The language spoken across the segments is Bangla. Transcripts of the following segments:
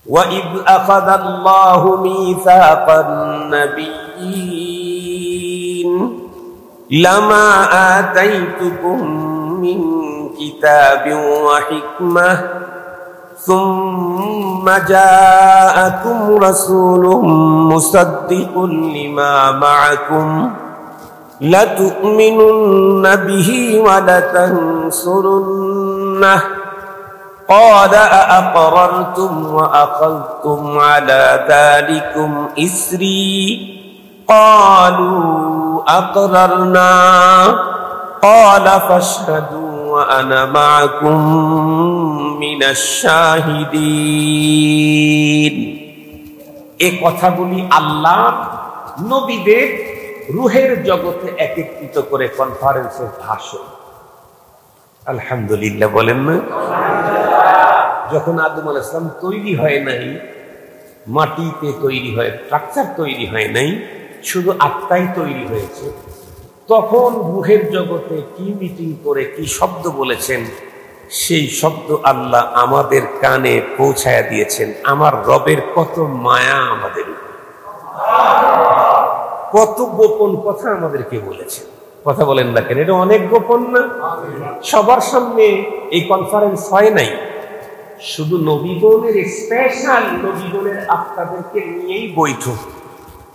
وَإِذْ أَخَذَ اللَّهُ مِيثَاقَ النَّبِيِّينَ لَمَا آتَيْتُكُم مِّن كِتَابٍ وَحِكْمَةٍ ثُمَّ جَاءَكُمْ رَسُولٌ مُصَدِّقٌ لِّمَا مَعَكُمْ لَتُؤْمِنُنَّ بِهِ وَلَتَنصُرُنَّهُ قال أأقررتم وأخذتم على ذلكم إسري قالوا أقررنا قال فاشهدوا وأنا معكم من الشاهدين। এই কথাগুলি আল্লাহ নবীদের রূহের জগতে একত্রিত করে কনফারেন্সের ভাষণ। আলহামদুলিল্লাহ বলেন না? যখন আদম আলাইহিস সালাম তৈরি হয় নাই, মাটিতে তৈরি হয়, স্ট্রাকচার তৈরি হয় নাই, শুধু আত্মাই তৈরি হয়েছে, তখন রূহের জগতে কি মিটিং করে কি শব্দ বলেছেন, সেই শব্দ আল্লাহ আমাদের কানে পৌঁছায়া দিয়েছেন। আমার রবের কত মায়া আমাদের, কত গোপন কথা আমাদেরকে বলেছেন। কথা বলেন না কেন? এটা অনেক গোপন না? সবার সামনে এই কনফারেন্স হয় নাই, শুধু নবীগণের স্পেশাল নবীগণের আত্মাদেরকে নিয়েই বৈঠক।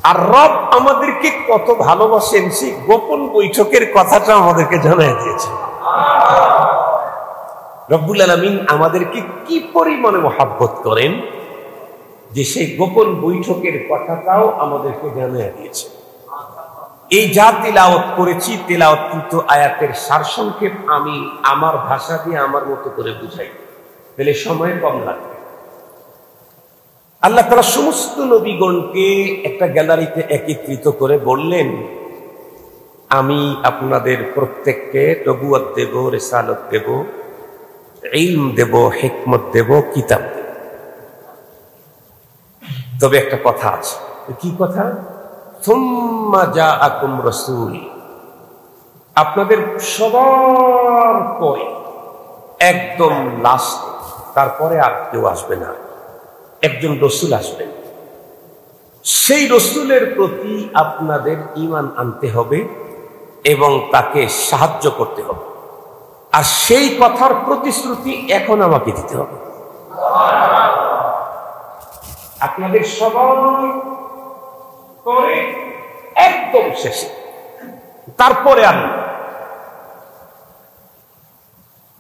আর রব আমাদেরকে কত ভালোবাসেন সেই গোপন বৈঠকের কথাটা আমাদেরকে জানাই দিয়েছে। রব্বুল আলামিন আমাদেরকে কি পরিমাণে মহাব্বত করেন যে সেই গোপন বৈঠকের কথাটাও আমাদেরকে জানাই দিয়েছে। এই যা তিলাওয়াত করেছি, তিলাওয়াতকৃত আয়াতের সারসংক্ষেপ আমি আমার ভাষা দিয়ে আমার মতো করে বুঝাই, তাহলে সময় কম লাগবে। আল্লাহ তাআলা সমস্ত নবীগণকে একটা গ্যালারিতে একত্রিত করে বললেন, আমি আপনাদের প্রত্যেককে নবুয়ত দেব, রিসালাত দেব, ইলম দেব, হিকমত দেব, কিতাব দেব। তবে একটা কথা আছে। কি কথা? সুম্মা জাআকুম রাসূল, আপনাদের সবার পরে একদম লাস্ট, তারপরে আর কেউ আসবে না, একজন রসুল আসবেন। সেই রসুলের প্রতি আপনাদের ঈমান আনতে হবে এবং তাকে সাহায্য করতে হবে। আর সেই কথার প্রতিশ্রুতি এখন আমাকে দিতে হবে। আপনাদের সবার পরে একদম শেষে, তারপরে আমি।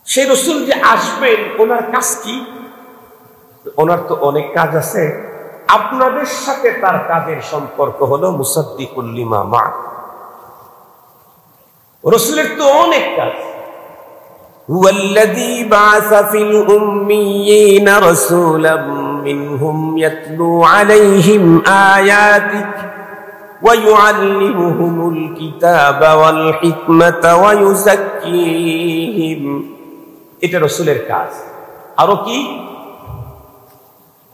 সেই রসুল যে আসবেন, ওনার কাজ কি? ওনার তো অনেক কাজ আছে। আপনাদের সাথে তার কাজের সম্পর্ক হলো মুসাদ্দিকুল লিমা মা। রসুলের তো অনেক কাজ। হুয়াল্লাযী বাআসা ফিল উম্মিয়িনা রাসূলাম মিনহুম ইয়াতলু আলাইহিম আয়াতিহি ওয়া ইউআল্লিমুহুমুল কিতাবা ওয়াল হিকমাতা ওয়া ইউযাক্কিহিম। এটা রসুলের কাজ। আরো কি?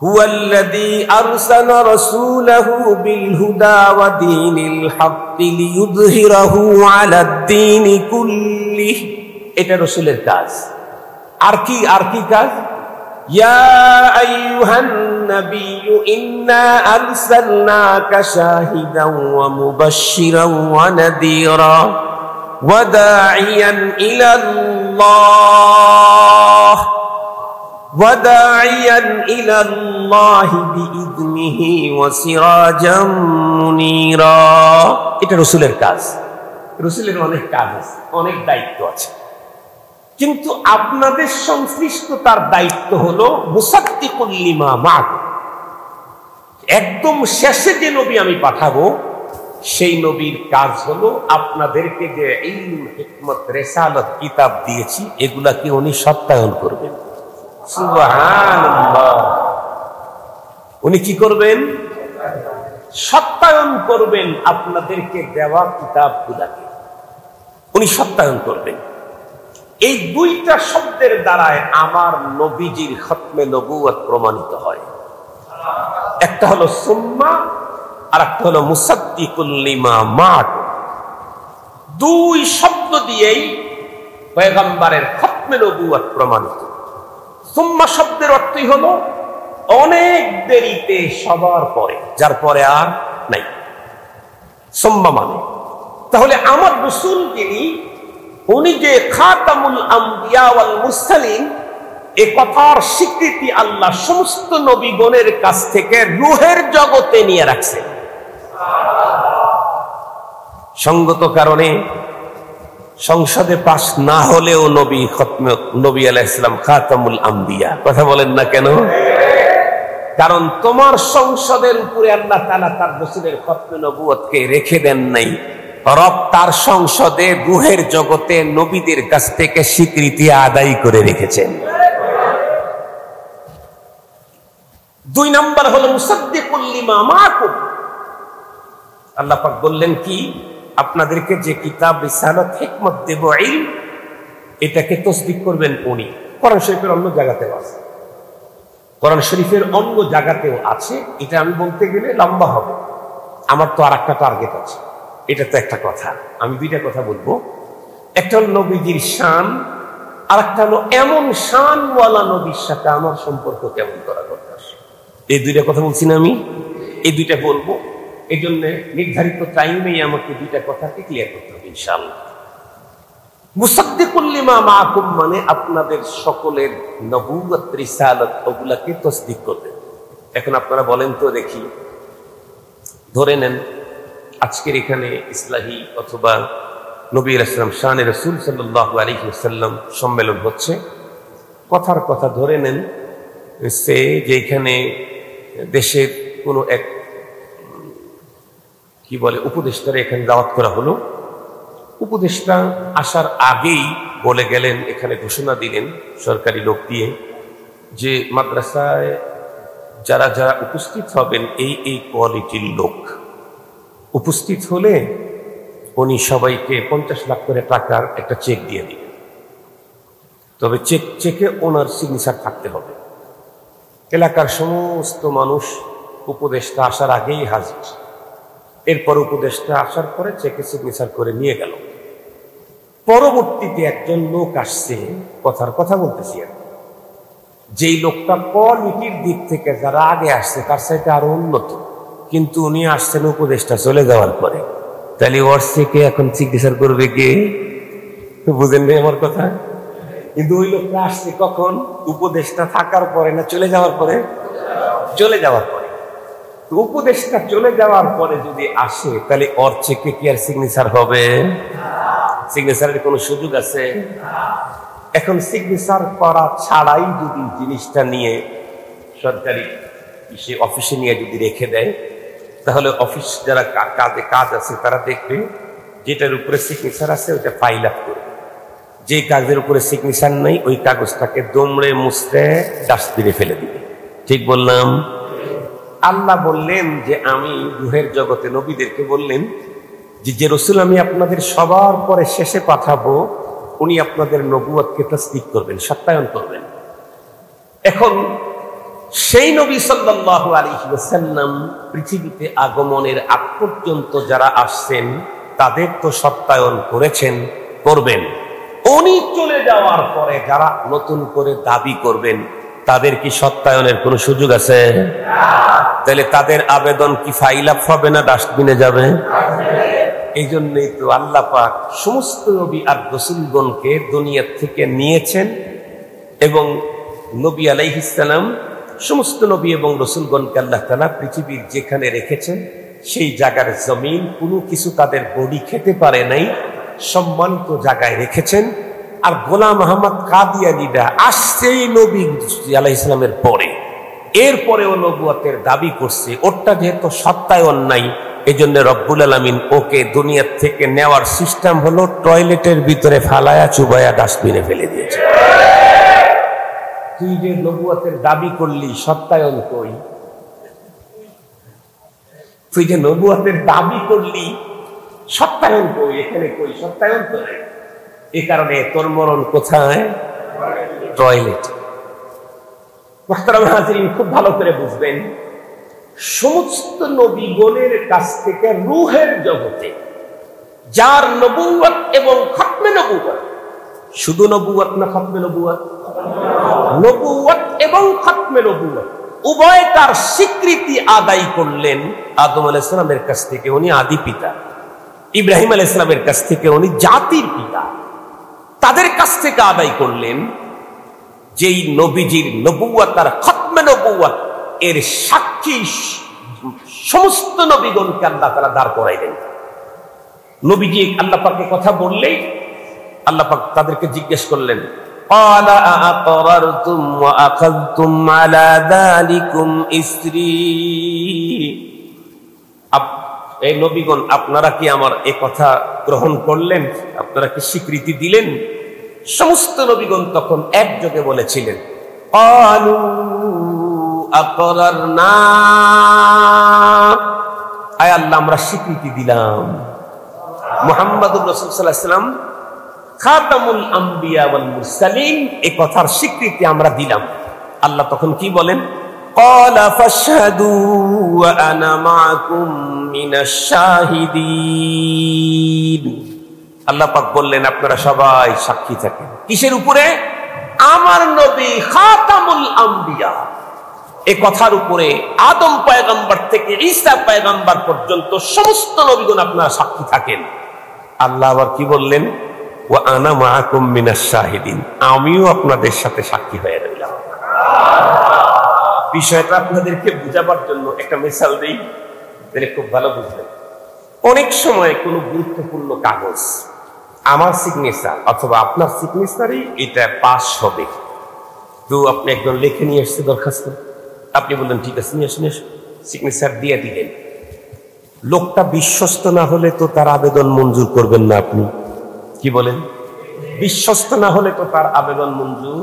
হুয়াল্লাযী আরসালা রাসূলাহু বিল হুদা ওয়া দীনিল হাক্কি লিইয়ুযহিরাহু আলাদ দীনি কুল্লিহি। এটা রসুলের কাজ। আর কি? আর কি কাজ? ইয়া আইয়ুহান নাবিয়্যু ইন্না আরসালনাকা শাহিদান ওয়া মুবাশশিরান ওয়া নাযীরা ওয়া দাঈয়ান ইলাল্লাহ وداعيا إلى الله بإذنه وسراجا منيرا। এটা রসুলের কাজ। রসুলের অনেক কাজ আছে, অনেক দায়িত্ব আছে, কিন্তু আপনাদের সংশ্লিষ্টতার দায়িত্ব হলো মুসাদ্দিকুল লিমা মা'কুম। একদম শেষে যে নবী আমি পাঠাবো, সেই নবীর কাজ হলো আপনাদেরকে যে ইলম, হিকমত, রিসালাত, কিতাব দিয়েছি, এগুলাকে উনি সত্যায়ন করবেন। সুবহানাল্লাহ। উনি কি করবেন? সত্যায়ন করবেন। আপনাদেরকে দেওয়া কিতাবগুলোকে উনি সত্যায়ন করবেন। এই দুইটা শব্দের দ্বারায় আমার নবীজির খতমে নবুয়ত প্রমাণিত হয়। একটা হলো সুম্মা, আর একটা হলো মুসাদ্দিকুল লিমা মা'কুম। দুই শব্দ দিয়েই পয়গম্বরের খতমে নবুয়ত প্রমাণিত। সুম্মা শব্দের অর্থই হলো অনেক দেরিতে, সবার পরে, যার পরে আর নাই। সুম্মা মানে তাহলে আমার রাসূল যিনি, উনি যে খাতামুল আম্বিয়া ওয়াল মুরসালিন, এ কথার স্বীকৃতি আল্লাহ সমস্ত নবীগণের কাছ থেকে রূহের জগতে নিয়ে রাখছেন। সঙ্গত কারণে সংসদে পাশ না হলেও নবী আলাইহিস সালাম খাতামুল আম্বিয়া। কথা বলেন না কেন? কারণ তোমার সংসদের উপরে আল্লাহ তাআলা তার রাসূলের খতমে নবুয়তকে রেখে দেন নাই। রব তার সংসদে রূহের জগতে নবীদের কাছ থেকে স্বীকৃতি আদায় করে রেখেছেন। 2 নাম্বার হলো মুসাদ্দিকুল লিমা মাআকুম। আল্লাহ পাক বললেন কি, আপনাদেরকে যে কিতাব রিসালাত হিকমত দেব, ইলম, এটাকে তাসদীক করবেন উনি। কোরআন শরীফের অন্য জায়গাতেও আছে, কোরআন শরীফের অন্য জায়গাতেও আছে। এটা আমি বলতে গেলে লম্বা হবে, আমার তো আর একটা টার্গেট আছে। এটা তো একটা কথা, আমি 2টা কথা বলবো। একটা হলো নবীজির শান, আর একটা হলো এমন শানওয়ালা নবীর সাথে আমার সম্পর্ক কেমন করা দরকার। এই 2টা কথা বলছি না আমি, এই 2টা বলবো। এই জন্য নির্ধারিত টাইমেই আমাকে 2টা কথাকে ক্লিয়ার করতে হবে ইনশাআল্লাহ। মুসাদ্দিকুল লিমা মাআকুম মানে আপনাদের সকলের নবুয়ত, রিসালাত, ওগুলাকে তাসদীক করবেন। এখন আপনারা বলেন তো দেখি, ধরে নেন আজকের এখানে ইসলাহি অথবা নবী আলাইহিস সালাম শানে রাসূল সাল্লাল্লাহু আলাইহি ওয়াসাল্লাম সম্মেলন হচ্ছে। কথার কথা ধরে নেন সে যে এখানে দেশের কোনো এক কি বলে উপদেষ্টারে এখানে দাওয়াত করা হলো। উপদেষ্টা আসার আগেই বলে গেলেন, এখানে ঘোষণা দিলেন সরকারি লোক দিয়ে, যে মাদ্রাসায় যারা যারা উপস্থিত হবেন এই কোয়ালিটির লোক উপস্থিত হলে উনি সবাইকে 50 লাখ করে টাকার একটা চেক দিয়ে দিবেন। তবে চেকে ওনার সিগনেচার থাকতে হবে। এলাকার সমস্ত মানুষ উপদেষ্টা আসার আগেই হাজির। এরপর উপদেষ্টা আসার পরে চেকে সিগনেচার করে নিয়ে গেল। পরবর্তীতে একজন লোক আসছে, কথার কথা বলতেছি, যেই লোকটা কোয়ালিটির দিক থেকে যারা আগে আসছে তার সাথে আরো উন্নত, কিন্তু উনি আসছেন উপদেষ্টা চলে যাওয়ার পরে। তাহলে ওর চেকে এখন সিগনেচার করবে কে? বুঝেন নাই আমার কথা? কিন্তু ওই লোকটা আসছে কখন? উপদেষ্টা থাকার পরে না চলে যাওয়ার পরে? চলে যাওয়ার পরে। উপদেষ্টা চলে যাওয়ার পরে যদি আসে, তাহলে ওর চেকে কি আর সিগনেচার হবে? সিগনেচারের কোনো সুযোগ আছে? এখন সিগনেচার করা ছাড়াই যদি জিনিসটা নিয়ে সরকারি অফিসে নিয়ে যদি রেখে দেয়, তাহলে অফিস যারা কাজ আছে তারা দেখবে যেটার উপরে সিগনেচার আছে ওটা ফাইল আপ করবে, যে কাগজের উপরে সিগনেচার নেই ওই কাগজটাকে দমড়ে মুছড়ে ডাস্টবিনে ফেলে দিবে। ঠিক বললাম? আল্লাহ বললেন যে আমি রূহের জগতে নবীদেরকে বললেন যে রাসূল আমি আপনাদের সবার পরে শেষে পাঠাবো, উনি আপনাদের নবুয়তকে তাসদীক করবেন, সত্যায়ন করবেন। এখন সেই নবী সাল্লাল্লাহু আলাইহি ওয়াসাল্লাম পৃথিবীতে আগমনের আগ পর্যন্ত যারা আসছেন তাদের তো সত্যায়ন করেছেন, করবেন। উনি চলে যাওয়ার পরে যারা নতুন করে দাবি করবেন তাদের কি সত্যায়নের কোনো সুযোগ আছে? তাহলে তাদের আবেদন কি ফাইল আপ হবে না ডাস্টবিনে যাবে? এই জন্যই তো আল্লাহ পাক সমস্ত নবী আর রাসূলগণকে দুনিয়া থেকে নিয়েছেন, এবং নবী আলাইহিস সালাম সমস্ত নবী এবং রাসূলগণকে আল্লাহ তাআলা পৃথিবীর যেখানে রেখেছেন সেই জায়গার জমিন কোনো কিছু তাদের বডি খেতে পারে নাই, সম্মানিত জায়গায় রেখেছেন। আর গোলাম আহমদ কাদিয়ানীরা আসছেই নবী আলাইহিস সালামের পরে, এরপরেও নবুয়তের দাবি করছে, ওরটা যেহেতু সত্যায়ন নাই, এই জন্য রব্বুল আলামিন ওকে দুনিয়া থেকে নেওয়ার সিস্টেম হলো টয়লেটের ভিতরে ফালায়া চুবায়া ডাস্টবিনে ফেলে দিয়েছে। তুই যে নবুয়তের দাবি করলি, সত্যায়ন কই? তুই যে নবুয়তের দাবি করলি, সত্যায়ন কই? এখানে কই সত্যায়ন তো নাই। এই কারণে তোর মরণ কোথায়? টয়লেট। মুহতারাম হাজিরিন, খুব ভালো করে বুঝবেন, সমস্ত নবীগণের কাছ থেকে রূহের জগতে যার নবুয়ত এবং খতমে নবুয়ত, শুধু নবুয়ত না খতমে নবুয়ত? নবুয়ত এবং খতমে নবুয়ত উভয় তার স্বীকৃতি আদায় করলেন। আদম আলাইহিস সালামের কাছ থেকে উনি আদি পিতা, ইব্রাহিম আলাইহিস সালামের কাছ থেকে উনি জাতির পিতা। তাদের কাছ থেকে আদায় করলেন যেই নবীজির নবুয়ত আর খতমে নবুয়ত এর সাক্ষী সমস্ত নবীগণকে আল্লাহ তাআলা দাঁড় করাইলেন। নবীজি আল্লাহ পাকের কথা বললেই আল্লাহ পাক তাদেরকে জিজ্ঞেস করলেন, ক্বালা আআকরারতুম ওয়া আখাযতুম আলা যালিকুম ইসরি। এই নবীগণ, আপনারা কি আমার এই কথা গ্রহণ করলেন? আপনারা কি স্বীকৃতি দিলেন? সমস্ত নবীগণ তখন একযোগে বলেছিলেন, ক্বালু আকরারনা, আয় আল্লাহ আমরা স্বীকৃতি দিলাম। মুহাম্মদুর রাসূল সাল্লাল্লাহু আলাইহি ওয়াসাল্লাম খাতামুল আম্বিয়া ওয়াল মুরসালিন, এই কথার স্বীকৃতি আমরা দিলাম। আল্লাহ তখন কি বলেন? ক্বালা ফাশহাদু ওয়া আনা মাআকুম মিনাশ শাহিদিন। আল্লাহ পাক বললেন, আপনারা সবাই সাক্ষী থাকেন। কিসের উপরে? আমার নবী খাতামুল আম্বিয়া, এই কথার উপরে আদম পয়গম্বর থেকে ঈসা পয়গম্বর পর্যন্ত সমস্ত নবীগণ আপনারা সাক্ষী থাকেন। আল্লাহ আবার কি বললেন? ওয়া আনা মাআকুম মিনাশ শাহিদিন, আমিও আপনাদের সাথে সাক্ষী হয়ে রইলাম। বিষয়টা আপনাদেরকে বুঝাবার জন্য একটা মিসাল দেই, তাহলে খুব ভালো বুঝবেন। অনেক সময় কোনো গুরুত্বপূর্ণ কাগজ আমার সিগনেচার অথবা আপনার সিগনেচারই এটা পাস হবে, তো আপনি একজন লিখে নিয়ে এসছে দরখাস্ত, আপনি বললেন ঠিক আছে নিয়ে আসুন, সিগনেচার দিয়ে দিলেন। লোকটা বিশ্বস্ত না হলে তো তার আবেদন মঞ্জুর করবেন না। আপনি কি বলেন? বিশ্বস্ত না হলে তো তার আবেদন মঞ্জুর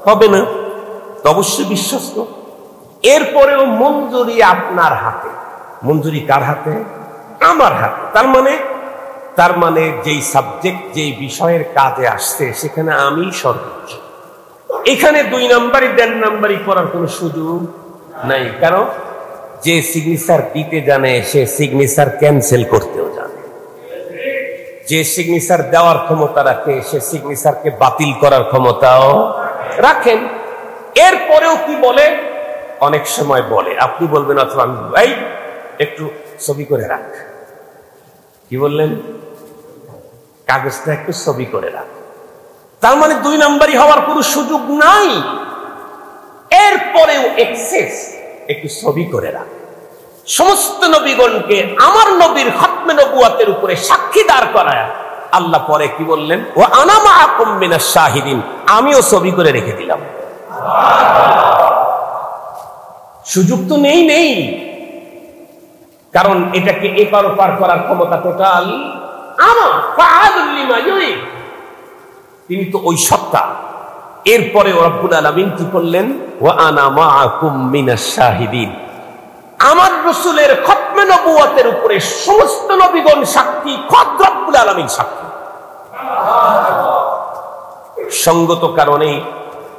হবে না। তো অবশ্যই বিশ্বস্ত। এরপরেও মঞ্জুরি আপনার হাতে। মঞ্জুরি কার হাতে? আমার হাতে। তার মানে যেই সাবজেক্ট, যেই বিষয়ের কাজে আসছে সেখানে আমি সর্বোচ্চ। এখানে 2 নাম্বারই 1.5 নাম্বারই করার কোনো সুযোগ নাই। কারণ যে সিগনেচার দিতে জানে সে সিগনেচার ক্যান্সেল করতেও জানে। যে সিগনেচার দেওয়ার ক্ষমতা রাখে সে সিগনেচারকে বাতিল করার ক্ষমতাও রাখেন। এরপরেও কি বলে? অনেক সময় বলে, আপনি বলবেন অথবা আমি, ভাই একটু ছবি করে রাখ। কি বললেন? কাগজটা একটু ছবি করে রাখ। তার মানে 2 নাম্বারই হওয়ার কোনো সুযোগ নাই। এরপরেও এক্সেস, একটু ছবি করে রাখ। সমস্ত নবীগণকে আমার নবীর খতমে নবুয়তের উপরে সাক্ষী দাঁড় করায় আল্লাহ পরে কি বললেন? ওয়া আনা মাআকুম মিনাশ শাহিদিন, আমিও ছবি করে রেখে দিলাম। সুযোগ তো নেই, কারণ এটাকে এপার ওপার করার ক্ষমতা টোটাল আমার। ফাআলুল লিমা ইউরিদ, তিনি তো ওই সত্তা। এরপরে রব্বুল আলামিন কি করলেন? ওয়া আনা মাআকুম মিনাশ শাহিদিন, আমার রাসূলের খতমে নবুয়তের উপরে সমস্ত নবীগণ সাক্ষী, খোদ রব্বুল আলামিন সাক্ষী। সঙ্গত কারণেই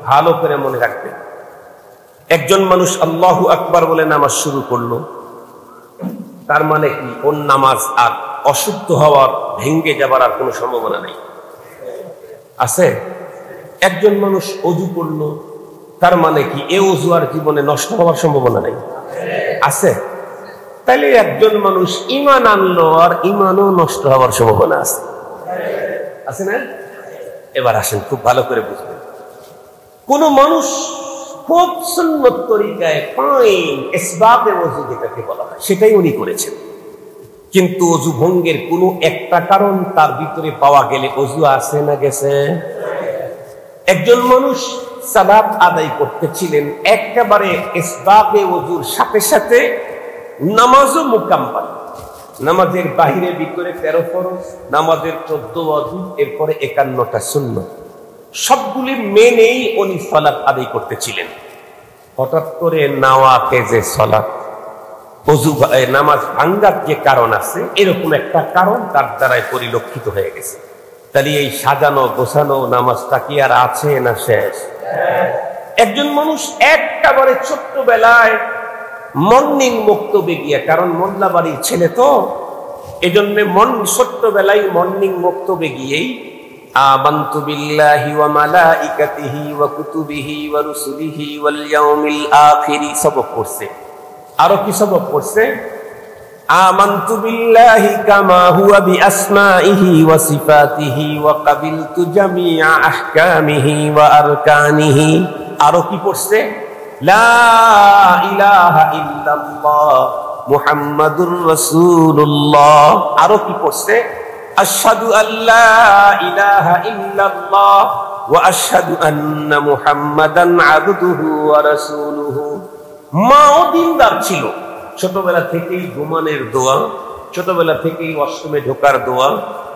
ভালো করে মনে রাখবেন, একজন মানুষ আল্লাহু আকবার বলে নামাজ শুরু করলো, তার মানে কি ওর নামাজ আর অশুদ্ধ হওয়ার, ভেঙ্গে যাবার আর কোনো সম্ভাবনা নেই? আছে? একজন মানুষ ওযু করলো, তার মানে কি এ ওযু আর জীবনে নষ্ট হওয়ার সম্ভাবনা নেই? আছে? তাইলে একজন মানুষ ঈমান আনলো আর ঈমানও নষ্ট হওয়ার সম্ভাবনা আছে? আছে না? এবার আসেন, খুব ভালো করে বুঝবেন। কোন মানুষ খুব সুন্নত তরিকায় ফাইন ইসবাবে ওযু যেটাকে বলা হয় সেটাই উনি করেছেন, কিন্তু ওযু ভঙ্গের কোনো একটা কারণ তার ভিতরে পাওয়া গেলে ওযু আছে না গেছে? একজন মানুষ সালাত আদায় করতেছিলেন, একেবারে ইসবাবে ওযুর সাথে সাথে নামাজও মুকাম্মাল। নামাজের বাহিরে ভিতরে 13 ফরজ, নামাজের 14 ওয়াজিব, এরপরে 51টা সুন্নাত, সবগুলি মেনেই উনি সালাত আদায় করতেছিলেন। হঠাৎ করে নাওয়াকেজে সালাত, ওযু নামাজ ভাঙ্গার যে কারণ আছে, এরকম একটা কারণ তার দ্বারাই পরিলক্ষিত হয়ে গেছে। তাহলে এই সাজানো গোছানো নামাজটা কি আর আছে না শেষ? একজন মানুষ একেবারে ছোট্টবেলায় মর্নিং বক্তব্যে গিয়ে, কারণ মোল্লা বাড়ির ছেলে তো, এজন্য ছোট্টবেলায় মর্নিং বক্তব্যে গিয়েই আমানতু বিল্লাহি ওয়া মালাইকাতিহি ওয়া কুতুবিহি ওয়া রুসুলিহি ওয়াল ইয়াউমিল আখির সবক পড়ছে। আরো কি সবক পড়ছে? আমানতু বিল্লাহি কামা হুয়া বিআসমাইহি ওয়া সিফাতিহি ওয়া কাবিলতু জামিআ আহকামিহি ওয়া আরকানিহি। আরো কি পড়ছে? লা ইলাহা ইল্লাল্লাহ মুহাম্মাদুর রাসূলুল্লাহ। আরো কি পড়ছে? আশহাদু আল্লা ইলাহা ইল্লাল্লাহ ওয়া আশহাদু আন্না মুহাম্মাদান আবদুহু ওয়া রাসূলুহু। মাও দিনদার ছিল, ছোটবেলা থেকেই ঘুমানোর দোয়া, ছোটবেলা থেকেই ওয়াশরুমে ঢোকার দোয়া,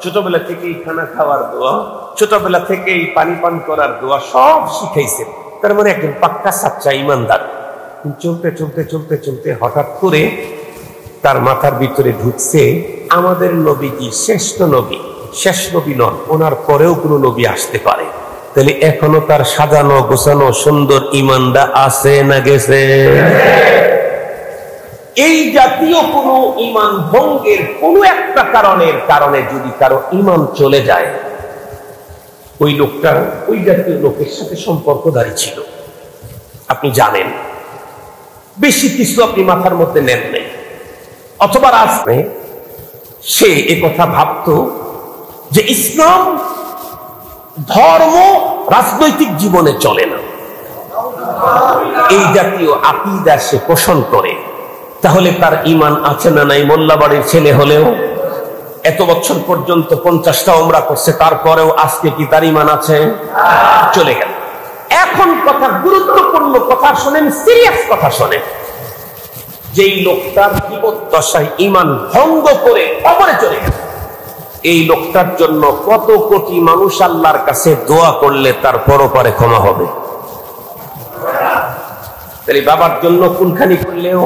ছোটবেলা থেকেই খানা খাওয়ার দোয়া, ছোটবেলা থেকেই পানি পান করার দোয়া সব শিখাইছে। তার মানে একজন পাক্কা সাচ্চা ইমানদার। চলতে চলতে চলতে চলতে হঠাৎ করে তার মাথার ভিতরে ঢুকছে আমাদের নবীজি শ্রেষ্ঠ নবী, শেষ নবী নন, ওনার পরেও কোনো নবী আসতে পারে। তাহলে এখনো তার সাজানো গোছানো সুন্দর ইমানটা আছে না গেছে? এই জাতীয় কোন ইমান ভঙ্গের কোন একটা কারণে যদি কারো ইমান চলে যায়, ওই লোকটা ওই জাতীয় লোকের সাথে সম্পর্কদারী ছিল। আপনি জানেন, বেশি কিছু আপনি মাথার মধ্যে নেন নাই, অথবা রাস্তায় সে একথা ভাবত যে ইসলাম ধর্ম রাজনৈতিক জীবনে চলে না, এই জাতীয় আকীদা সে পোষণ করে। তাহলে তার ইমান আছে না নাই? মোল্লা বাড়ির ছেলে হলেও এত বছর পর্যন্ত 50টা উমরা করছে, তারপরেও আজকে কি তার ইমান আছে? চলে গেল। এখন কথা, গুরুত্বপূর্ণ কথা শোনেন, সিরিয়াস কথা শোনেন। যেই লোকটার জীবদ্দশায় ইমান ভঙ্গ করে কবরে চলে গেল, এই লোকটার জন্য কত কোটি মানুষ আল্লাহর কাছে দোয়া করলে তার পরপারে ক্ষমা হবে? তাহলে বাবার জন্য কুলখানি করলেও,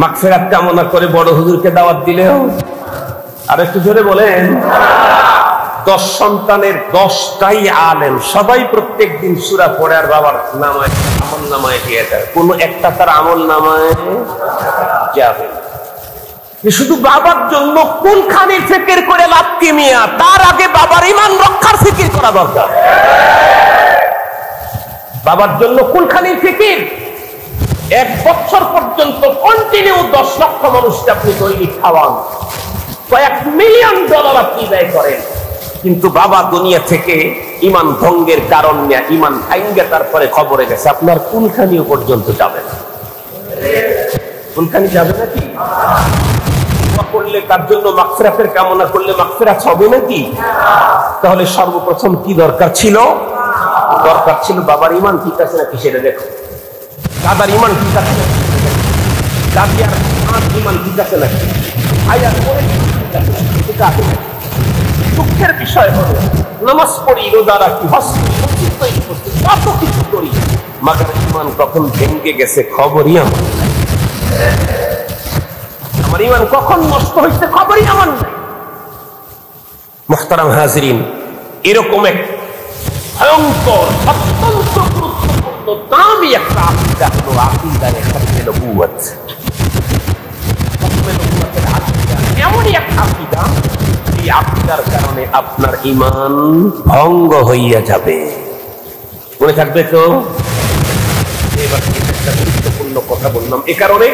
মাগফিরাত কামনা করে বড় হুজুরকে দাওয়াত দিলেও, আর একটু জোরে বলেন, 10 সন্তানের 10টাই আলেম, সবাই প্রত্যেক দিন সূরা পড়ে আর বাবার নামায় আমল নামায় দিয়ে দেয়, কোন একটা তার আমল নামায় যাবে না। শুধু বাবার জন্য কুলখানি ফিকির করে লাভ কি মিয়া? তার আগে বাবার ঈমান রক্ষার ফিকির করা দরকার। বাবার জন্য কুলখানির ফিকির 1 বছর পর্যন্ত কন্টিনিউ 10 লক্ষ মানুষকে আপনি দৈনিক খাওয়ান, কয়েক মিলিয়ন ডলার আপনি ব্যয় করেন, কিন্তু বাবা দুনিয়া থেকে ঈমান ভঙ্গের কারণ নিয়ে ঈমান ভাঙ্গে তারপরে খবরে গেছে, আপনার কুলখানিও পর্যন্ত যাবে না। কুলখানি যাবে নাকি? করলে তার জন্য মাগফিরাতের কামনা করলে মাগফিরাত হবে নাকি? তাহলে সর্বপ্রথম কি দরকার ছিল? দরকার ছিল বাবার ঈমান ঠিক আছে নাকি সেটা দেখো, দাদার ঈমান ঠিক আছে নাকি, দাদি আর মার ঈমান ঠিক আছে নাকি, ভাই আর বোনের ঈমান ঠিক আছে নাকি, এটা আছে নাকি? দুঃখের বিষয় হলো নামাজ পড়ি, রোজা রাখি, হজ করি, কত কিছু করি, মাগার ঈমান কখন ভেঙে গেছে খবরই আমার নাই। আমার ঈমান কখন নষ্ট হয়েছে খবরই আমার নাই। মুহতারাম হাজিরিন, এরকম এক ভয়ঙ্কর অত্যন্ত গুরুত্বপূর্ণ দামি একটা আকীদা হলো আকীদায়ে খতমে নবুয়ত। খতমে নবুয়তের আকীদা এমনই একটা আকীদা, এই আকীদার কারণে আপনার ঈমান ভঙ্গ হইয়া যাবে। মনে থাকবে তো? এবার একটা গুরুত্বপূর্ণ কথা বললাম এ কারণে,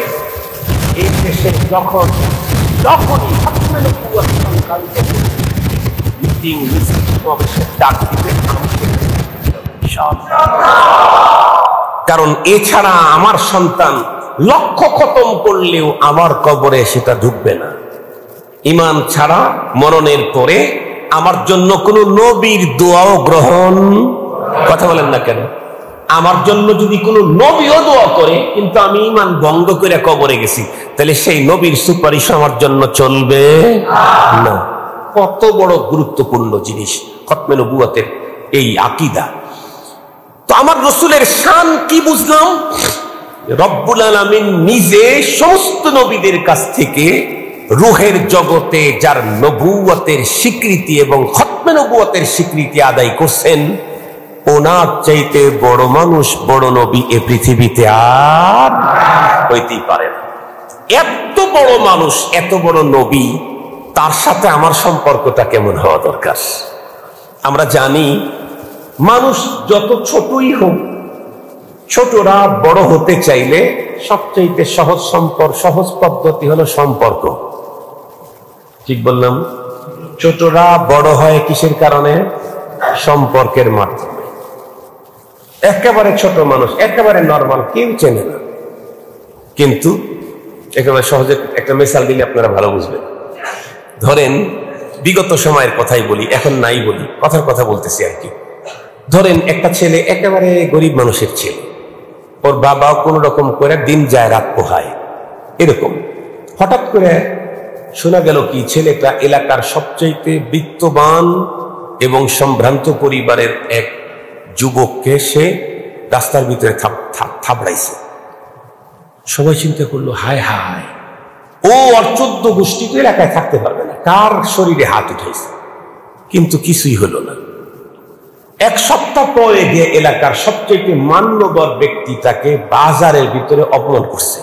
এই দেশে যখনই খতমে নবুয়ত সংক্রান্ত মিটিং সমাবেশের ডাক দিতে, কারণ এছাড়া আমার সন্তান লক্ষ খতম করলেও আমার কবরে সেটা ঢুকবে না। ঈমান ছাড়া মরণের পরে আমার জন্য কোন নবীর দোয়াও গ্রহণ, কথা বলেন না কেন? আমার জন্য যদি কোন নবীও দোয়া করে কিন্তু আমি ঈমান ভঙ্গ করে কবরে গেছি, তাহলে সেই নবীর সুপারিশ আমার জন্য চলবে না। কত বড় গুরুত্বপূর্ণ জিনিস খতমে নবুয়তের এই আকীদা। তো আমার রাসূলের শান কি বুঝলাম? রব্বুল আলামিন নিজে সমস্ত নবীদের কাছ থেকে রূহের জগতে যার নবুয়তের স্বীকৃতি এবং খতমে নবুয়তের স্বীকৃতি আদায় করছেন, ওনার চাইতে বড় মানুষ, বড় নবী এ পৃথিবীতে আর হইতেই পারে না। এত বড় মানুষ, এত বড় নবী, তার সাথে আমার সম্পর্কটা কেমন হওয়া দরকার? আমরা জানি মানুষ যত ছোটই হোক, ছোটরা বড় হতে চাইলে সবচেয়ে সহজ পদ্ধতি হলো সম্পর্ক। ঠিক বললাম? ছোটরা বড় হয় কিসের কারণে? সম্পর্কের মাধ্যমে। একেবারে ছোট মানুষ, একেবারে নরমাল, কেউ চেনে না, কিন্তু একেবারে সহজে একটা মিসাল দিলে আপনারা ভালো বুঝবেন। ধরেন বিগত সময়ের কথাই বলি, এখন নাই বলি, কথার কথা বলতেছি আর কি। ধরেন একটা ছেলে একেবারে গরিব মানুষের ছেলে, ওর বাবাও কোন রকম করে দিন যায় রাত পোহায়, এরকম। হঠাৎ করে শোনা গেল কি ছেলেটা এলাকার সবচাইতে বিত্তবান এবং সম্ভ্রান্ত পরিবারের এক যুবককে সে রাস্তার ভিতরে থাবড়াইছে। সবাই চিন্তা করলো, হায় হায়, ও আর 14 গোষ্ঠী তো এলাকায় থাকতে পারবে না, কার শরীরে হাত উঠেছে। কিন্তু কিছুই হলো না। এক সপ্তাহ পরে গিয়ে এলাকার সবচেয়ে মান্যবর ব্যক্তিটাকে বাজারের ভিতরে অপমান করছে।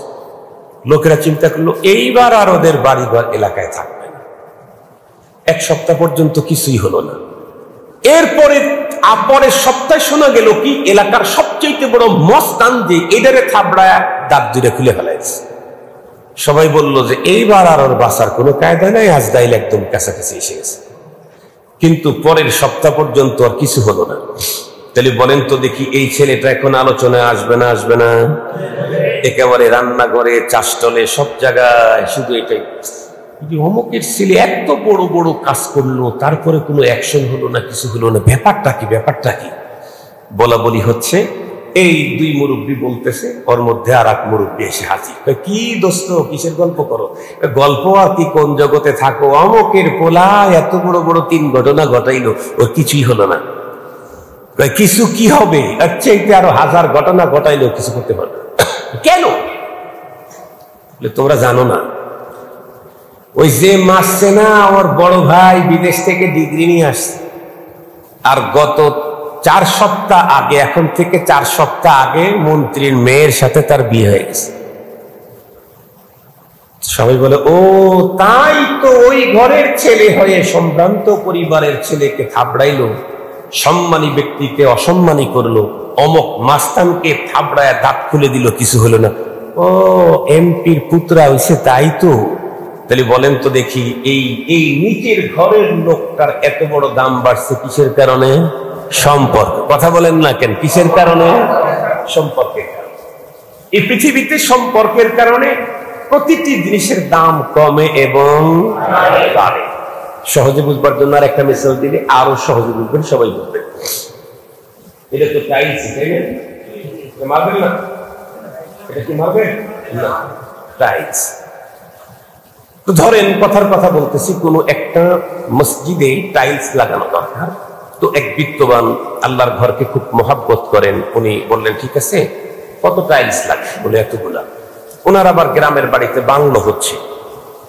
লোকেরা চিন্তা করলো এইবার আর ওদের বাড়িঘর এলাকায় থাকবে না। এক সপ্তাহ পর্যন্ত কিছুই হলো না। এরপরে পরের সপ্তাহে শোনা গেল কি এলাকার সবচেয়ে বড় মস্তান যে এটারে থাবড়ায় দাঁত দুটো খুলে ফেলাইছে। সবাই বলল যে এইবার আর ওর বাঁচার কোনো কায়দা নাই, আজরাইল একদম কাছাকাছি এসে গেছে। কিন্তু পরের সপ্তাহ পর্যন্ত আর কিছু হলো না। তাহলে বলেন তো দেখি, এই ছেলেটা এখন আলোচনায় আসবে না? আসবে না? একেবারে রান্নাঘরে, চাষটলে, সব জায়গায় শুধু এটাই, অমুকের ছেলে এত বড় বড় কাজ করলো, তারপরে কোনো অ্যাকশন হলো না, কিছু হলো না, ব্যাপারটা কি? ব্যাপারটা কি? বলা বলি হচ্ছে, এই দুই মুরব্বী বলতেছে, ওর মধ্যে আর এক মুরব্বী এসে হাজির। কি দোস্ত, কিসের গল্প করো? গল্প আর কি, কোন জগতে থাকো? অমুকের পোলা এত বড় বড় 3 ঘটনা ঘটাইলো, ওর কিছুই হলো না। কিছু কি হবে? আর চাইতে আরো 1000 ঘটনা ঘটাইলো, কিছু করতে পারবে কেন? তোমরা জানো না, ওই যে মাসছে না, ওর বড় ভাই বিদেশ থেকে ডিগ্রি নিয়ে আসছে, আর গত 4 সপ্তাহ আগে, এখন থেকে 4 সপ্তাহ আগে মন্ত্রীর মেয়ের সাথে তার বিয়ে হয়ে গেছে। সবাই বলে, ও তাই তো, ওই ঘরের ছেলে হয়ে সম্ভ্রান্ত পরিবারের ছেলেকে থাবড়াইলো, সম্মানী ব্যক্তিকে অসম্মানী করলো, অমক মাস্তানকে থাবড়ায় দাঁত খুলে দিল, কিছু হলো না। ও এমপির পুত্রা হইছে, তাই তো। তাহলে বলেন তো দেখি, এই নিচের ঘরের লোকটার এত বড় দাম বাড়ছে কিসের কারণে? সম্পর্ক। কথা বলেন না কেন? কিসের কারণে? সম্পর্কের কারণে। এই পৃথিবীতে সম্পর্কের কারণে প্রতিটি জিনিসের দাম কমে এবং বাড়ে। সহজে বুঝবার জন্য আর একটা মিসাল দিলে আরো সহজে বুঝবেন, সবাই বুঝবেন। এটা তো টাইলস, তাই না? মারবেন না? এটা কি মারবেন না? টাইলস। তো ধরেন কথার কথা বলতেছি, কোন একটা মসজিদে টাইলস লাগানো দরকার। তো এক বিত্তবান আল্লাহর ঘরকে খুব মহাব্বত করেন, উনি বললেন ঠিক আছে, কত টাইলস লাগবে? বলে এতগুলা। ওনার আবার গ্রামের বাড়িতে বাংলো হচ্ছে,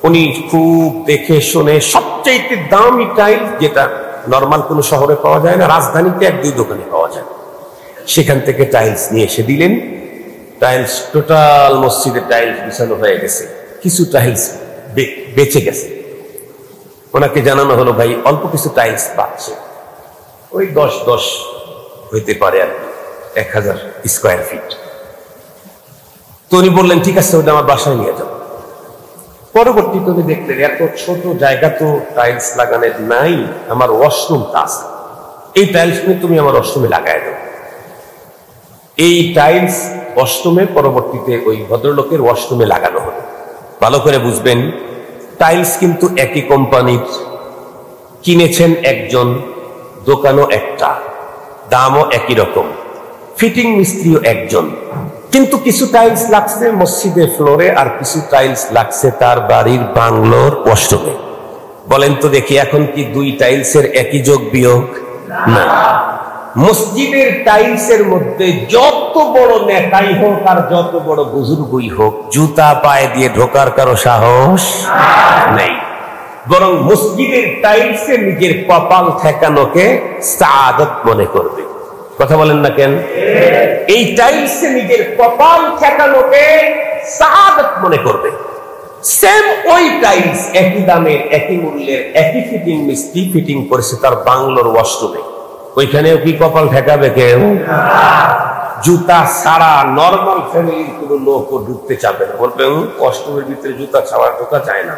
উনি খুব দেখে শুনে সবচেয়ে দামি টাইলস, যেটা নর্মাল কোনো শহরে পাওয়া যায় না, রাজধানীতে 1-2 দোকানে পাওয়া যায়, সেখান থেকে টাইলস নিয়ে এসে দিলেন। টাইলস টোটাল মসজিদে টাইলস বিছানো হয়ে গেছে, কিছু টাইলস বেঁচে গেছে। ওনাকে জানানো হলো, ভাই অল্প কিছু টাইলস পাচ্ছে, ওই 10 হইতে পারে আর 1000 স্কোয়ার ফিট। তো উনি বললেন ঠিক আছে, ওটা আমার বাসায় নিয়ে যাবো। পরবর্তীতে উনি দেখলেন এত ছোট জায়গা তো টাইলস লাগানোর নাই, আমার ওয়াশরুমটা আছে, এই টাইলস নিয়ে তুমি আমার ওয়াশরুমে লাগাই দাও। এই টাইলস ওয়াশরুমে পরবর্তীতে ওই ভদ্রলোকের ওয়াশরুমে লাগানো হলো। ভালো করে বুঝবেন, টাইলস কিন্তু একই কোম্পানির, কিনেছেন একজন, দোকানও একটা, দামও একই রকম, ফিটিং মিস্ত্রিও একজন, কিন্তু কিছু টাইলস লাগছে মসজিদের ফ্লোরে, আর কিছু টাইলস লাগছে তার বাড়ির বাংলোর ওয়াশরুমে। বলেন তো দেখি, এখন কি 2 টাইলসের একই যোগ বিয়োগ? না। মসজিদের টাইলসের মধ্যে যত বড় নেতাই হোক আর যত বড় বুজুর্গই হোক, জুতা পায়ে দিয়ে ঢোকার কারো সাহস নেই। বরং মসজিদের টাইলসে নিজের কপাল ঠেকানোকে সাআদত মনে করবে। কথা বলেন না কেন? এই টাইলসে নিজের কপাল ঠেকানোকে সাআদত মনে করবে। সেম ওই টাইলস একই দামের একই মূল্যের একই ফিটিং মিস্ত্রি ফিটিং করেছে তার বাংলোর ওয়াশরুমে, ওইখানেও কি কপাল ঠেকাবে কেউ? জুতা ছাড়া নর্মাল ফ্যামিলির কোনো লোকও ঢুকতে চাবে না, বলবে ওয়াশরুমের ভিতরে জুতা ছাড়া ঢোকা যায় না।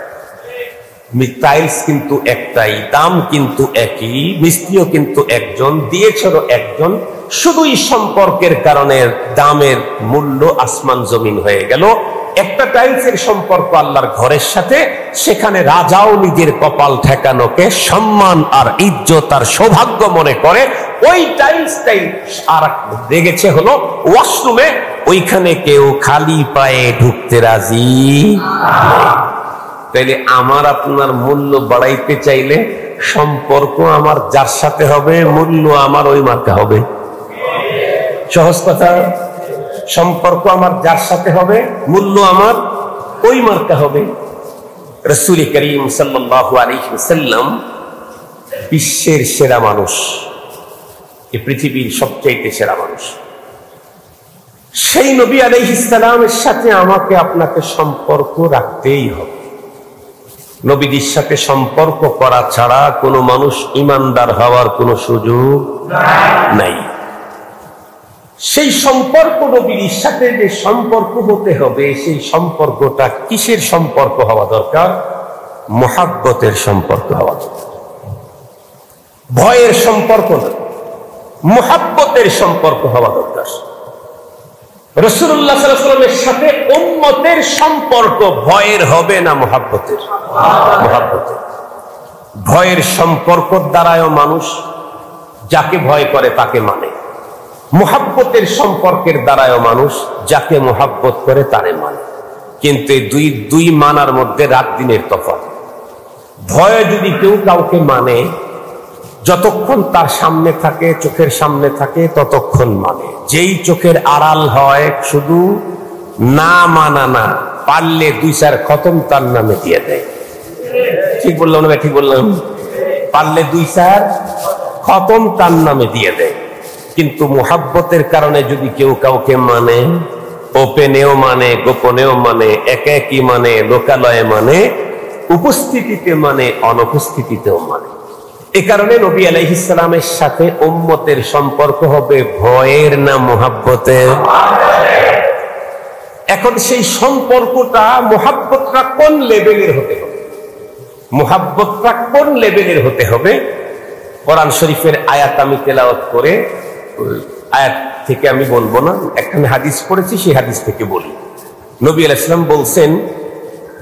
টাইলস কিন্তু একটাই, দাম কিন্তু একই, মিস্ত্রিও কিন্তু একজন, দিয়েছিল একজন, শুধুই সম্পর্কের কারণে দামের মূল্য আসমান জমিন হয়ে গেল। একটা টাইলসের সম্পর্ক আল্লাহর ঘরের সাথে, সেখানে রাজাও নিজের কপাল ঠেকানোকে সম্মান আর ইজ্জত আর সৌভাগ্য মনে করে। ওই টাইলসটাই আর লেগেছে হলো ওয়াশরুমে, ওইখানে কেউ খালি পায়ে ঢুকতে রাজি। তাইলে আমার আপনার মূল্য বাড়াইতে চাইলে সম্পর্ক আমার যার সাথে হবে, মূল্য আমার ওই মার্কা হবে। সহজ কথা, সম্পর্ক আমার যার সাথে হবে, মূল্য আমার ওই মার্কা হবে। রাসূল করিম সাল্লাল্লাহু আলাইহি ওয়াসাল্লাম বিশ্বের সেরা মানুষ, এই পৃথিবীর সবচেয়ে সেরা মানুষ। সেই নবী আলাইহিস সালামের সাথে আমাকে আপনাকে সম্পর্ক রাখতেই হবে। নবীদের সাথে সম্পর্ক করা ছাড়া কোনো মানুষ ইমানদার হওয়ার কোনো সুযোগ নাই। সেই সম্পর্ক নবীর সাথে যে সম্পর্ক হতে হবে, সেই সম্পর্কটা কিসের সম্পর্ক হওয়া দরকার? মুহাব্বতের সম্পর্ক হওয়া দরকার। ভয়ের সম্পর্ক না, মুহাব্বতের সম্পর্ক হওয়া দরকার। রাসূলুল্লাহ সাল্লাল্লাহু আলাইহি ওয়াসাল্লামের সাথে উম্মতের সম্পর্ক ভয়ের হবে না মুহাব্বতের? মুহাব্বতের। ভয়ের সম্পর্ক দ্বারাও মানুষ যাকে ভয় করে তাকে মানে, মুহাব্বতের সম্পর্কের দ্বারাও মানুষ যাকে মুহাব্বত করে তারে মানে। কিন্তু দুই মানার মধ্যে রাত দিনের তফাৎ। ভয় যদি কেউ কাউকে মানে, যতক্ষণ তার সামনে থাকে, চোখের সামনে থাকে, ততক্ষণ মানে। যেই চোখের আড়াল হয়, শুধু না মানা না, পারলে 2-4 খতম তার নামে দিয়ে দেয়। ঠিক বললাম না? ঠিক বললাম? পারলে 2-4 খতম তার নামে দিয়ে দেয়। কিন্তু মুহাব্বতের কারণে যদি কেউ কাউকে মানে, ওপেনেও মানে, গোপনেও মানে, একাকী মানে, লোকালয়ে মানে, উপস্থিতিতে মানে, অনুপস্থিতিতেও মানে। এ কারণে নবী আলাইহিস সালামের সাথে উম্মতের সম্পর্ক হবে ভয়ের না মুহাব্বতের? এখন সেই সম্পর্কটা, মুহাব্বতটা কোন লেভেলের হতে হবে? মুহাব্বতটা কোন লেভেলের হতে হবে? কোরআন শরীফের আয়াত আমি তেলাওয়াত করে, আয়াত থেকে আমি বলবো না, একখানে হাদিস পড়েছি, সেই হাদিস থেকে বলি। নবী আলাইহিস সালাম বলছেন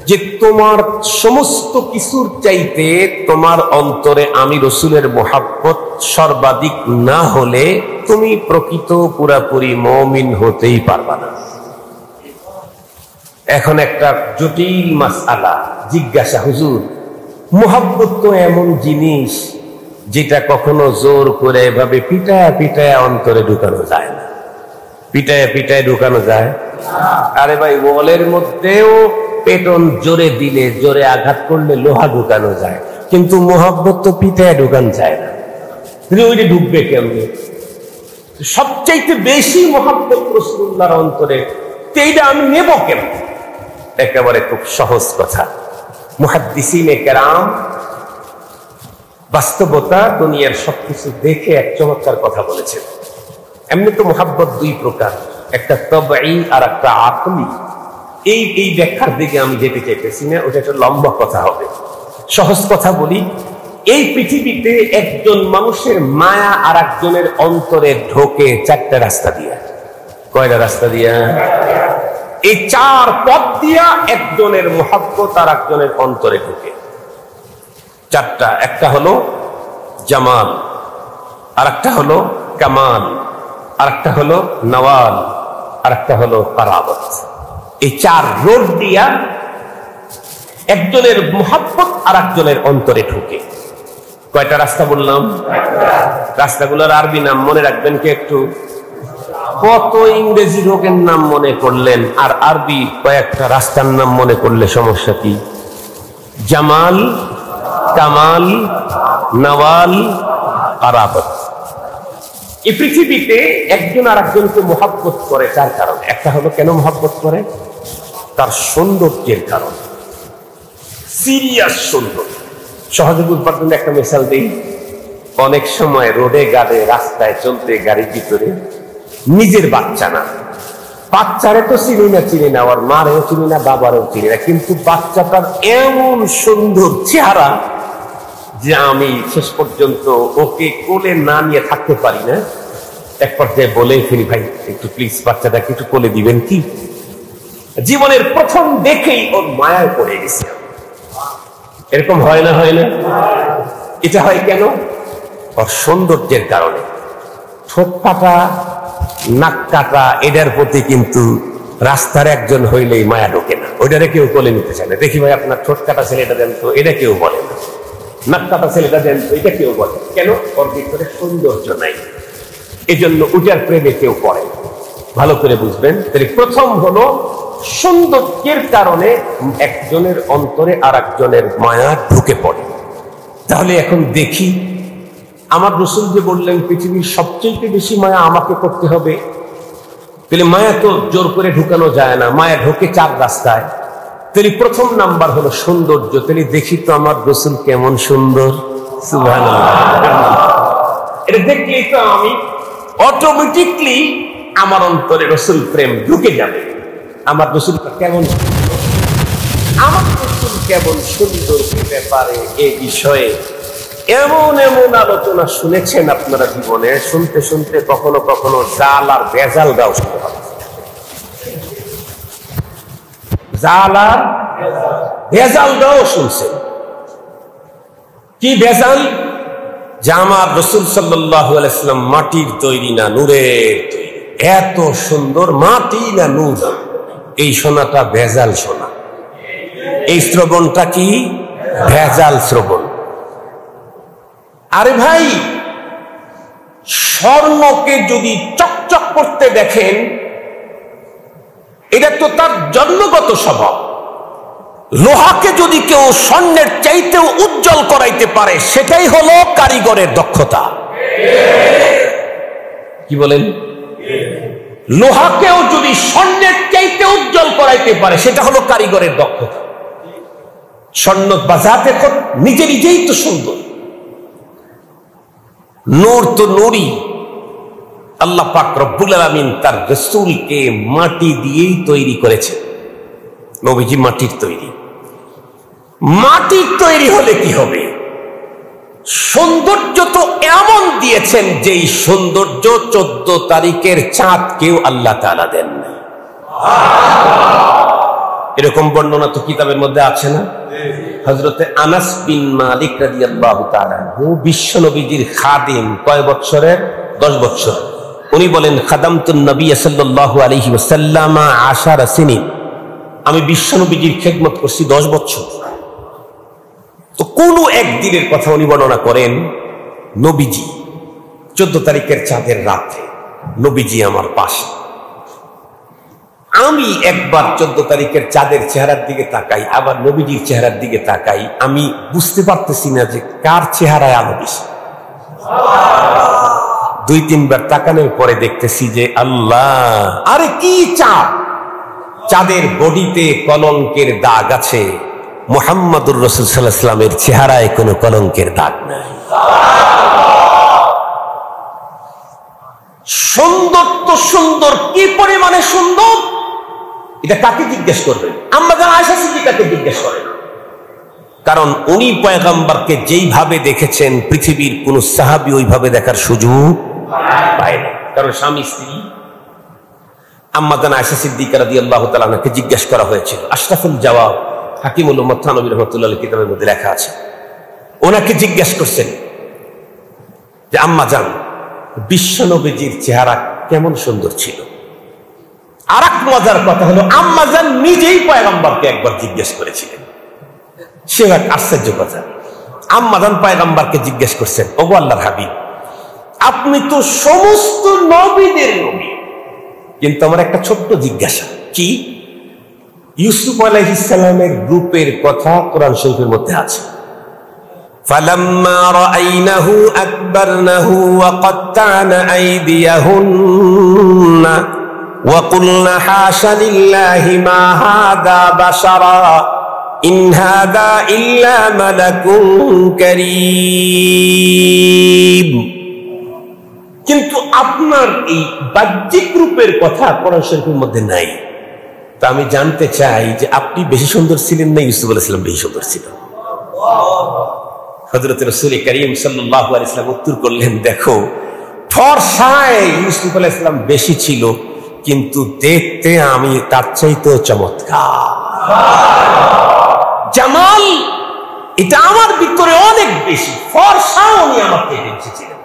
যে তোমার সমস্ত কিছুর চাইতে তোমার অন্তরে আমি রসুলের মুহাব্বত সর্বাধিক না হলে তুমি প্রকৃত পুরাপুরি মুমিন হতেই পারবা না। এখন একটা জটিল মাসআলা জিজ্ঞাসা, হুজুর মুহাব্বত তো এমন জিনিস যেটা কখনো জোর করে এভাবে পিটায় পিটায় অন্তরে ঢুকানো যায় না। পিটায় পিটায় ঢুকানো যায়? আরে ভাই, ওয়ালের মধ্যেও পেটন জোরে দিলে, জোরে আঘাত করলে লোহা ঢুকানো যায়, কিন্তু মুহাব্বত তো পিটায় ঢুকানো যায় না। ওইটা ঢুকবে কেমনে? সবচাইতে বেশি মুহাব্বত রাসূলুল্লাহর অন্তরে, এইটা আমি নেব কেমন? একেবারে খুব সহজ কথা। মুহাদ্দিসিনে কেরাম বাস্তবতা, দুনিয়ার সবকিছু দেখে এক চমৎকার কথা বলেছেন। এমনি তো মুহাব্বত 2 প্রকার, একটা তাবঈ আর একটা আকলি। এই ব্যাখ্যার দিকে আমি যেতে চাইতেছি না, ওটা একটা লম্বা কথা হবে। সহজ কথা বলি, এই পৃথিবীতে একজন মানুষের মায়া আর একজনের অন্তরে ঢোকে 4টা রাস্তা দিয়া। কয়টা রাস্তা দিয়া? এই 4 পথ দিয়া একজনের মুহাব্বত আর একজনের অন্তরে ঢোকে। 4টা। একটা হলো জামাল, আর একটা হলো কামাল, আর একটা হলো নওয়াল, আর একটা হলো কারাবত। এই 4 রোড দিয়া একজনের মুহাব্বত আর একজনের অন্তরে ঢুকে। কয়টা রাস্তা বললাম? রাস্তাগুলোর আরবি নাম মনে রাখবেন কি একটু? কত ইংরেজি রোগের নাম মনে করলেন, আর আরবি কয়েকটা রাস্তার নাম মনে করলে সমস্যা কি? জামাল, কামাল, নওয়াল, কারাবত। এই পৃথিবীতে একজন আর একজনকে মুহাব্বত করে 4 কারণে। একটা হলো কেন মুহাব্বত করে? তার সৌন্দর্যের কারণে। সিরিয়াস সুন্দর। সহজে বুঝবার জন্য একটা মিসাল দিই। অনেক সময় রোডে গাড়ে রাস্তায় চলতে গাড়ির ভিতরে নিজের বাচ্চা না, বাচ্চারে তো চিনি না, ওর মারেও চিনি না, বাবারও চিনি না, কিন্তু বাচ্চাটার এমন সুন্দর চেহারা যে আমি শেষ পর্যন্ত ওকে কোলে না নিয়ে থাকতে পারি না। এক পর্যায়ে বলে ফেলি, ভাই একটু প্লিজ বাচ্চাটাকে একটু কোলে দিবেন কি? জীবনের প্রথম দেখেই ওর মায়ায় পড়ে গেছে। এরকম হয় না? হয় না? এটা হয় কেন? ওর সৌন্দর্যের কারণে। ঠোঁট কাটা, নাক কাটা, এটার প্রতি কিন্তু রাস্তার একজন হইলেই মায়া ঢোকে না, ওইটারে কেউ কোলে নিতে চায় না। দেখি ভাই আপনার ঠোঁট কাটা ছেলেটা দেন তো, এটা কেউ বলে না। নাক কাটা ছেলেটা দেন তো, এটা কেউ বলে। কেন? ওর ভিতরে সৌন্দর্য নাই, এজন্য ওটার প্রেমে কেউ পড়ে। ভালো করে বুঝবেন। তাহলে প্রথম হলো সৌন্দর্যের কারণে একজনের অন্তরে আর একজনের মায়া ঢুকে পড়ে। তাহলে এখন দেখি, আমার রাসূল যে বললেন পৃথিবীর সবচেয়ে বেশি মায়া আমাকে করতে হবে, তাহলে মায়া তো জোর করে ঢুকানো যায় না, মায়া ঢোকে চার রাস্তায়। তাহলে প্রথম নাম্বার হলো সৌন্দর্য। তাহলে দেখি তো আমার রাসূল কেমন সুন্দর। সুবহানাল্লাহ। এটা দেখলেই তো আমি অটোমেটিকলি আমার অন্তরে রাসূল প্রেম ঢুকে যাবে। আমার রাসূল কেমন, আমার রাসূল কেমন সুন্দর ব্যাপারে এই বিষয়ে এমন এমন আলোচনা শুনেছেন আপনারা জীবনে, শুনতে শুনতে কখনো কখনো জাল আর ভেজাল দাও শুনতে হবে। জাল আর ভেজাল দাও শুনছেন। কি ভেজাল? যে আমার রাসূল সাল্লাল্লাহু আলাইহি ওয়াসাল্লাম মাটির তৈরি না নূরের তৈরি। এত সুন্দর, মাটি না নূর, এই সোনাটা ভেজাল সোনা। এই শ্রবণটা কি? ভেজাল শ্রবণ। আরে ভাই, স্বর্ণকে যদি চকচক করতে দেখেন, এটা তো তার জন্মগত স্বভাব। লোহাকে যদি কেউ স্বর্ণের চাইতেও উজ্জ্বল করাইতে পারে, সেটাই হলো কারিগরের দক্ষতা। কি বলেন? লোহাকেও যদি স্বর্ণের চাইতে উজ্জ্বল করাইতে পারে, সেটা হলো কারিগরের দক্ষতা। স্বর্ণ বাজাতে নিজে নিজেই তো সুন্দর। নূর তো নূরই। আল্লাহ পাক রব্বুল আলামিন তার রাসূলকে মাটি দিয়েই তৈরি করেছে। নবীজি মাটির তৈরি। মাটির তৈরি হলে কি হবে? সৌন্দর্য তো এমন দিয়েছেন যেই সৌন্দর্য 14 তারিখের চাঁদ কেউ আল্লাহ তাআলা দেন না। এরকম বর্ণনা তো কিতাবের মধ্যে আছে না? হযরতে আনাস বিন মালিক রাদিয়াল্লাহু তাআলা বিশ্ব নবীজির খাদিম। কয় বছরের? 10 বছর। উনি বলেন, খাদামতুন নবী সাল্লাল্লাহু আলাইহি ওয়াসাল্লাম 10 সিনিন। আমি বিশ্ব নবীজির খেদমত করছি 10 বছর। তো কোন একদিনের কথা উনি বর্ণনা করেন, নবীজি 14 তারিখের চাঁদের রাতে নবীজি আমার পাশে। আমি একবার 14 তারিখের চাঁদের চেহারার দিকে তাকাই, আবার নবীজির চেহারার দিকে তাকাই। আমি বুঝতে পারতেছি না যে কার চেহারায় আলো বেশি। 2-3 বার তাকানোর পরে দেখতেছি যে আল্লাহ, আরে কি চাঁদ! চাঁদের বডিতে কলঙ্কের দাগ আছে, মুহাম্মদুর রাসূল সাল্লাল্লাহু আলাইহি ওয়াসাল্লামের চেহারায় কোনো কলঙ্কের দাগ নাই। সুন্দর তো সুন্দর, কি পরিমাণে সুন্দর এটা কাকে জিজ্ঞেস করবেন? আম্মা জান আয়েশা সিদ্দিকাকে জিজ্ঞেস করেন। কারণ উনি পয়গম্বরকে যেইভাবে দেখেছেন, পৃথিবীর কোন সাহাবী ওইভাবে দেখার সুযোগ পায় না। কারণ স্বামী স্ত্রী। আম্মা জান আয়েশা সিদ্দিকা রাদিয়াল্লাহু তাআলা আনহাকে জিজ্ঞেস করা হয়েছিল। আশরাফুল জওয়াব হাকিমুল উম্মাহ থানবী রাহমাতুল্লাহ কিতাবের মধ্যে লেখা আছে। ওনাকে জিজ্ঞেস করছেন যে আম্মা জান, বিশ্ব নবীজির চেহারা কেমন সুন্দর ছিল? আর এক মজার কথা হলো, আম্মা জান নিজেই পয়গম্বরকে একবার জিজ্ঞেস করেছিলেন। সে এক আশ্চর্য কথা। আম্মা জান পয়গম্বরকে জিজ্ঞেস করছেন, ওগো আল্লাহর হাবিব, আপনি তো সমস্ত নবীদের নবী, কিন্তু আমার একটা ছোট্ট জিজ্ঞাসা। কি? ইউসুফ আলাইহিস সালামের রূপের কথা কোরআন শরীফের মধ্যে আছে। ফালাম্মা রাআইনাহু আকবারনাহু ওয়া কাত্তা'না আইদিয়াহুন্না ওয়া কুলনা হাশা লিল্লাহি মা হাযা বাশারা ইন হাযা ইল্লা মালাকুন কারীম। কিন্তু আপনার এই বাহ্যিক রূপের কথা কোরআন শরীফের মধ্যে নাই। তা আমি জানতে চাই যে আপনি বেশি সুন্দর ছিলেন না ইউসুফ আলাইহিস সালাম বেশি সুন্দর ছিলেন? হযরত রাসূল করিম সাল্লাল্লাহু আলাইহি ওয়াসাল্লাম উত্তর করলেন, দেখো ফর্সায় ইউসুফ আলাইহিস সালাম বেশি ছিল, কিন্তু দেখতে আমি তার চাইতেও চমৎকার। জামাল এটা আমার ভিতরে অনেক বেশি, ফর্সাও উনি আমার থেকে বেশি ছিলেন।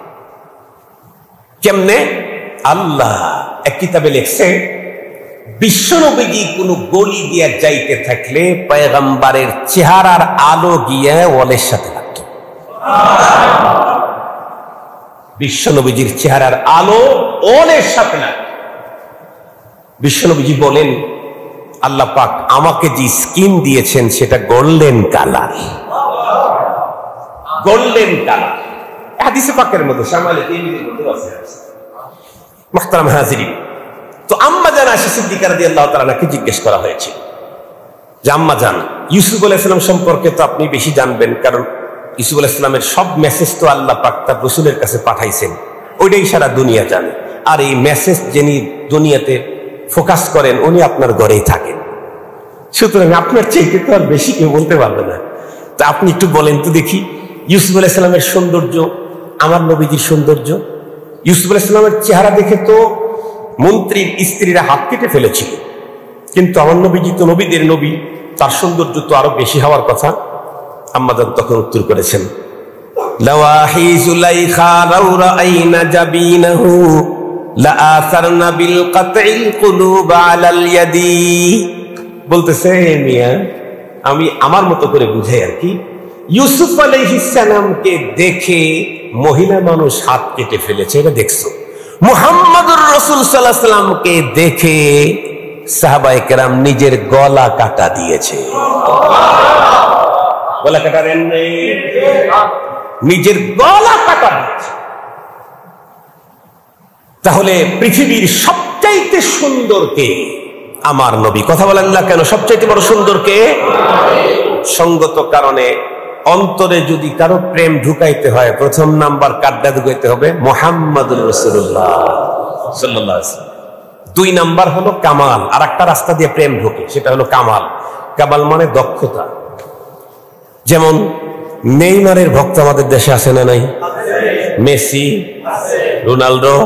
কেমনে? আল্লাহ এক কিতাবে লিখছে, বিশ্বনবীজি কোন গলি দিয়ে যাইতে থাকলে পয়গম্বরের চেহারার আলো গিয়ে ওয়ালের সাথে লাগতো। বিশ্বনবীজির চেহারার আলো ওয়ালের সাথে লাগতো। বিশ্বনবীজি বলেন, আল্লাহ পাক আমাকে যে স্কিন দিয়েছেন সেটা গোল্ডেন কালার। গোল্ডেন কালার হাদিসে পাকের মধ্যে শামালে তিরমিজির মধ্যে আছে। মুহতারাম হাজিরিন, তো আম্মা জান আয়েশা সিদ্দিকা রাদিয়াল্লাহু তাআলা কে জিজ্ঞেস করা হয়েছিল যে আম্মা জান ইউসুফ আলাইহিস সালাম সম্পর্কে তো আপনি বেশি জানবেন, কারণ ইউসুফ আলাইহিস সালামের সব মেসেজ তো আল্লাহ পাক তার রাসূলের কাছে পাঠাইছেন, ওইটাই সারা দুনিয়া জানে। আর এই মেসেজ যিনি দুনিয়াতে ফোকাস করেন উনি আপনার ঘরেই থাকেন, সুতরাং আপনার চাইতে তো আর বেশি কেউ বলতে পারবে না। তা আপনি একটু বলেন তো দেখি, ইউসুফ আলাইহিস সালামের সৌন্দর্য, আমার নবীজির সৌন্দর্য। ইউসুফ আলাইহিস সালামের চেহারা দেখে তো মন্ত্রীর স্ত্রীরা হাত কেটে ফেলেছিল, কিন্তু আমার নবীজি তো নবীদের নবী, তার সৌন্দর্য তো আরো বেশি হওয়ার কথা। আম্মাজান তখন উত্তর করেছেন, লাওয়াহি যুলাইখা লাউ রাআইনা জাবিনাহু লাআসারনা বিল কাতইল কুলুব আলাল ইয়াদি। বলতেছে মিয়া, আমি আমার মতো করে বুঝাই আর কি, ইউসুফ আলাইহিস সালামকে দেখে মহিলা মানুষ হাত কেটে ফেলেছে, এটা দেখছো। মুহাম্মদুর রাসূল সাল্লাল্লাহু আলাইহি ওয়াসাল্লামকে দেখে সাহাবায়ে কেরাম নিজের গলা কাটা দিয়েছে। গলা কাটা দেন নাই, নিজের গলা কাটা দিয়েছে। তাহলে পৃথিবীর সবচাইতে সুন্দর কে? আমার নবী। কথা বলেন না কেন? সবচাইতে বড় সুন্দর কে? সঙ্গত কারণে অন্তরে যদি কারো প্রেম ঢুকাইতে হয়, প্রথম নাম্বার কাড্ডা ঢুকাইতে হবে মুহাম্মাদুর রাসূলুল্লাহ সাল্লাল্লাহু আলাইহি ওয়াসাল্লাম। দুই নাম্বার হলো কামাল, আর একটা রাস্তা দিয়ে প্রেম ঢোকে, সেটা হলো কামাল। কামাল মানে দক্ষতা। যেমন নেইমারের ভক্ত আমাদের দেশে আছে না নাই? মেসি, রোনাল্ডো,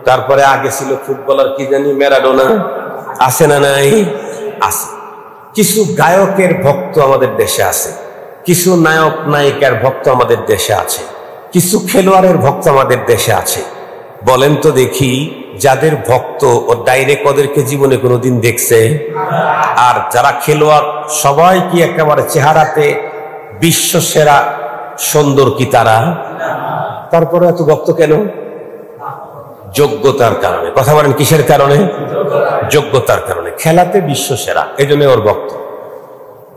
তারপরে আগে ছিল ফুটবলার কি জানি ম্যারাডোনা, আছে না নাই? আছে। কিছু গায়কের ভক্ত আমাদের দেশে আছে, কিছু নায়ক নায়িকার ভক্ত আমাদের দেশে আছে, কিছু খেলোয়াড়ের ভক্ত আমাদের দেশে আছে। বলেন তো দেখি, যাদের ভক্ত ও ডাইরেক্ট ওদেরকে জীবনে কোনোদিন দেখছে? আর যারা খেলোয়াড় সবাই কি একেবারে চেহারাতে বিশ্ব সেরা সুন্দর কি তারা? তারপরে এত ভক্ত কেন? যোগ্যতার কারণে। কথা বলেন কিসের কারণে? যোগ্যতার কারণে। খেলাতে বিশ্ব সেরা, এই জন্য ওর ভক্ত।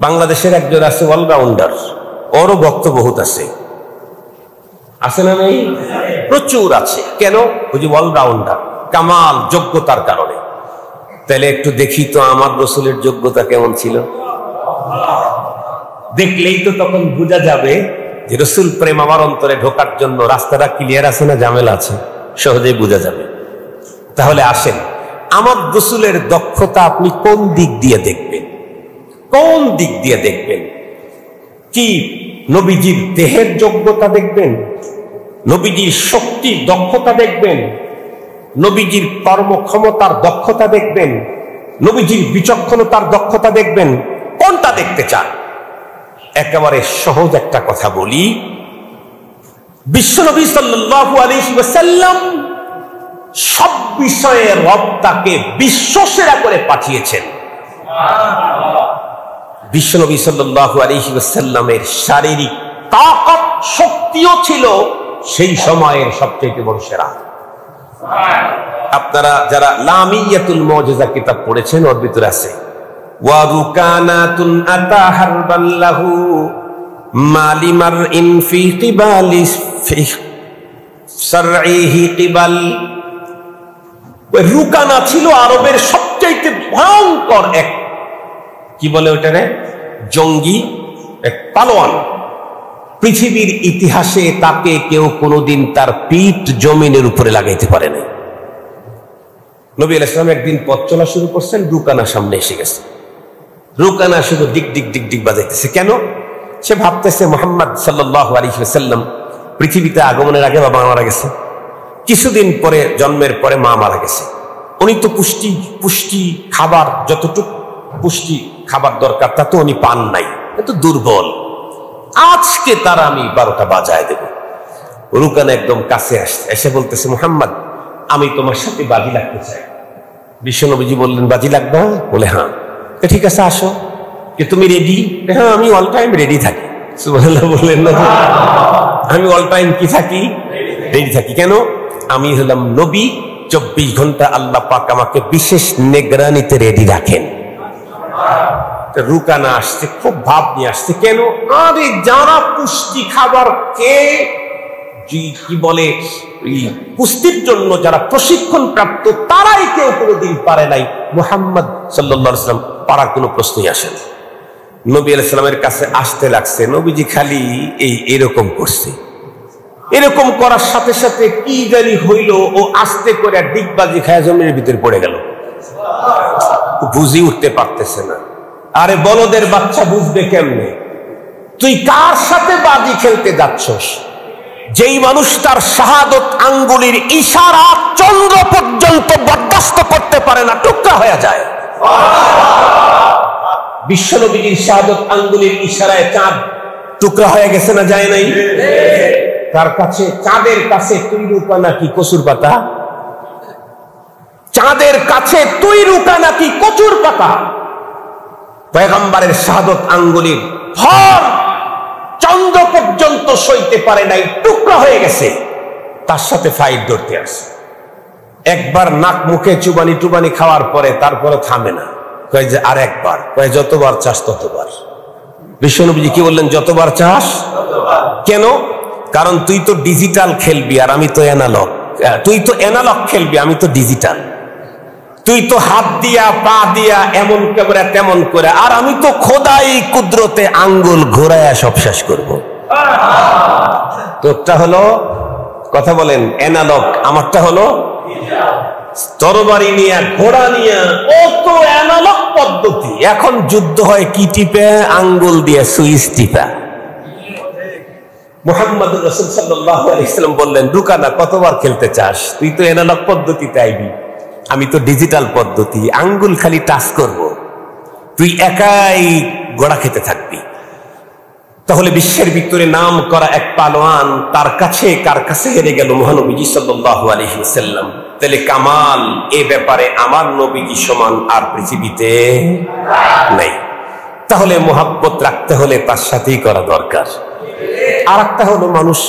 বাংলাদেশের একজন আছে অলরাউন্ডার, ওরও ভক্ত বহুত আছে, আছে না নেই? প্রচুর আছে। কেন? ওই যে অলরাউন্ডার, কামাল, যোগ্যতার কারণে। তাহলে একটু দেখি তো আমার রাসূলের যোগ্যতা কেমন ছিল। দেখলেই তো তখন বোঝা যাবে যে রাসূল প্রেম আমার অন্তরে ঢোকার জন্য রাস্তাটা ক্লিয়ার আছে না ঝামেলা আছে, সহজেই বোঝা যাবে। তাহলে আসেন, আমার রাসূলের দক্ষতা আপনি কোন দিক দিয়ে দেখবেন? কোন দিক দিয়ে দেখবেন? কি নবীজির দেহের যোগ্যতা দেখবেন? নবীজির শক্তির দক্ষতা দেখবেন? নবীজির কর্মক্ষমতার দক্ষতা দেখবেন? নবীজির বিচক্ষণতার দক্ষতা দেখবেন? কোনটা দেখতে চান? একেবারে সহজ একটা কথা বলি, বিশ্বনবী সাল্লাল্লাহু আলাইহি ওয়াসাল্লাম সব বিষয়ে রব তাকে বিশ্বসেরা করে পাঠিয়েছেন। বিশ্বনবী সাল্লাল্লাহু আলাইহি ওয়াসাল্লামের শারীরিক তাকত, শক্তিও ছিল সেই সময়ের সবচেয়ে বড় সেরা। আপনারা যারা লামিয়াতুল মুজিজা কিতাব পড়েছেন, ওর ভিতরে আছে ওয়া রুকানাতুন আতাহারবান লাহু মালিমার ইন ফি কিবালি ফি সারঈহি কিবাল। রুকানা ছিল আরবের সবচেয়ে ভয়ঙ্কর এক, কি বলে ওটারে, জঙ্গি, এক পালোয়ান। পৃথিবীর ইতিহাসে তাকে কেউ কোনোদিন তার পিঠ জমিনের উপরে লাগাইতে পারে না। নবী আলাইহিস সালাম একদিন পথ চলা শুরু করছেন, রুকানা সামনে এসে গেছে। রুকানা শুধু ডিক ডিক ডিক ডিক বাজাইতেছে। কেন? সে ভাবতেছে মুহাম্মদ সাল্লাল্লাহু আলাইহি ওয়াসাল্লাম পৃথিবীতে আগমনের আগে বাবা মারা গেছে, কিছুদিন পরে জন্মের পরে মা মারা গেছে। উনি তো পুষ্টি খাবার, যতটুকু পুষ্টি খাবার দরকার তা তো উনি পান নাই, এত দুর্বল। আজকে তার আমি 12টা বাজায় দেব। রুকানা একদম কাছে আসছে, এসে বলতেছে মুহাম্মদ আমি তোমার সাথে বাজি লাগতে চাই। বিশ্বনবীজি বললেন বাজি লাগবে? বলে হ্যাঁ। ঠিক আছে আসো। কি তুমি রেডি? হ্যাঁ আমি অল টাইম রেডি থাকি। সুবহানাল্লাহ বললেন না? আমি অল টাইম কি থাকি? রেডি থাকি। কেন? আমি হলাম নবী, 24 ঘন্টা আল্লাহ পাক আমাকে বিশেষ নিগরানিতে রেডি রাখেন। রুকানা আসছে, খুব ভাব নিয়ে আসছে। কেন? আরে যারা পুষ্টি খাবার খেয়ে কি বলে কুস্তির জন্য যারা প্রশিক্ষণ প্রাপ্ত, তারাই কেউ কোনোদিন পারে নাই। মুহাম্মদ সাল্লাল্লাহু আলাইহি ওয়াসাল্লাম পারার কোনো প্রশ্নই আসে না। নবী আলাইহিস সালামের কাছে আসতে লাগছে, নবীজি খালি এরকম করছে। এরকম করার সাথে সাথে কি জানি হইল, ও আস্তে করে ডিগবাজি খায় জমির ভিতরে পড়ে গেল। বুঝি উঠতে পারতেছে না। আরে বলদের বাচ্চা বুঝবে কেমনে? তুই কার সাথে বাজি খেলতে যাচ্ছস? যেই মানুষ তার শাহাদত আঙ্গুলির ইশারা চন্দ্র পর্যন্ত বরদাস্ত করতে পারে না, টুকরা হয়ে যায়। বিশ্বনবীর শাহাদত আঙ্গুলির ইশারায় চাঁদ টুকরা হয়ে গেছে না যায় নাই? তার কাছে চাঁদের কাছে তুই রূপা নাকি কচুর পাতা? চাঁদের কাছে তুই রূপা নাকি কচুর পাতা? পয়গম্বরের শাহাদত আঙ্গুলির ভর চন্দ্র পর্যন্ত সইতে পারে নাই, টুকরা হয়ে গেছে। তার সাথে ফাইট ধরতে আসে। একবার নাক মুখে চুবানি টুবানি খাওয়ার পরে তারপরে থামে না, কয় যে আর একবার, কয় যতবার চাস ততবার। বিশ্বনবীজি কি বললেন? যতবার চাস। কেন? কারণ তুই তো ডিজিটাল খেলবি আর আমি তো অ্যানালগ। তুই তো অ্যানালগ খেলবি, আমি তো ডিজিটাল। তুই তো হাত দিয়া পা দিয়া এমন করে তেমন করে, আর আমি তো খোদাই কুদরতে আঙ্গুল ঘোরায়া সব শেষ করবো। তোরটা হলো, কথা বলেন, অ্যানালগ, আমারটা হলো তরবারি নিয়ে ঘোড়া নিয়ে। ও তো অ্যানালগ পদ্ধতি। এখন যুদ্ধ হয় কি টিপে? আঙ্গুল দিয়ে সুইচ টিপা। মুহাম্মদুর রাসূল সাল্লাল্লাহু আলাইহি ওয়াসাল্লাম বললেন, রুকানা কতবার খেলতে চাস? তুই তো অ্যানালগ পদ্ধতিতে আইবি, আমি তো ডিজিটাল পদ্ধতি, আঙ্গুল খালি টাচ করব, তুই একাই গোড়া খেতে থাকবি। তাহলে বিশ্বের ভিতরে নাম করা এক পালোয়ান, তার কাছে কার কাছে হেরে গেল? মহানবীজি সাল্লাল্লাহু আলাইহি ওয়াসাল্লাম। তাহলে কামাল এ ব্যাপারে আমার নবীজি সমান আর পৃথিবীতে নাই। তাহলে মোহাব্বত রাখতে হলে তার সাথেই করা দরকার। আর একটা হলো, মানুষ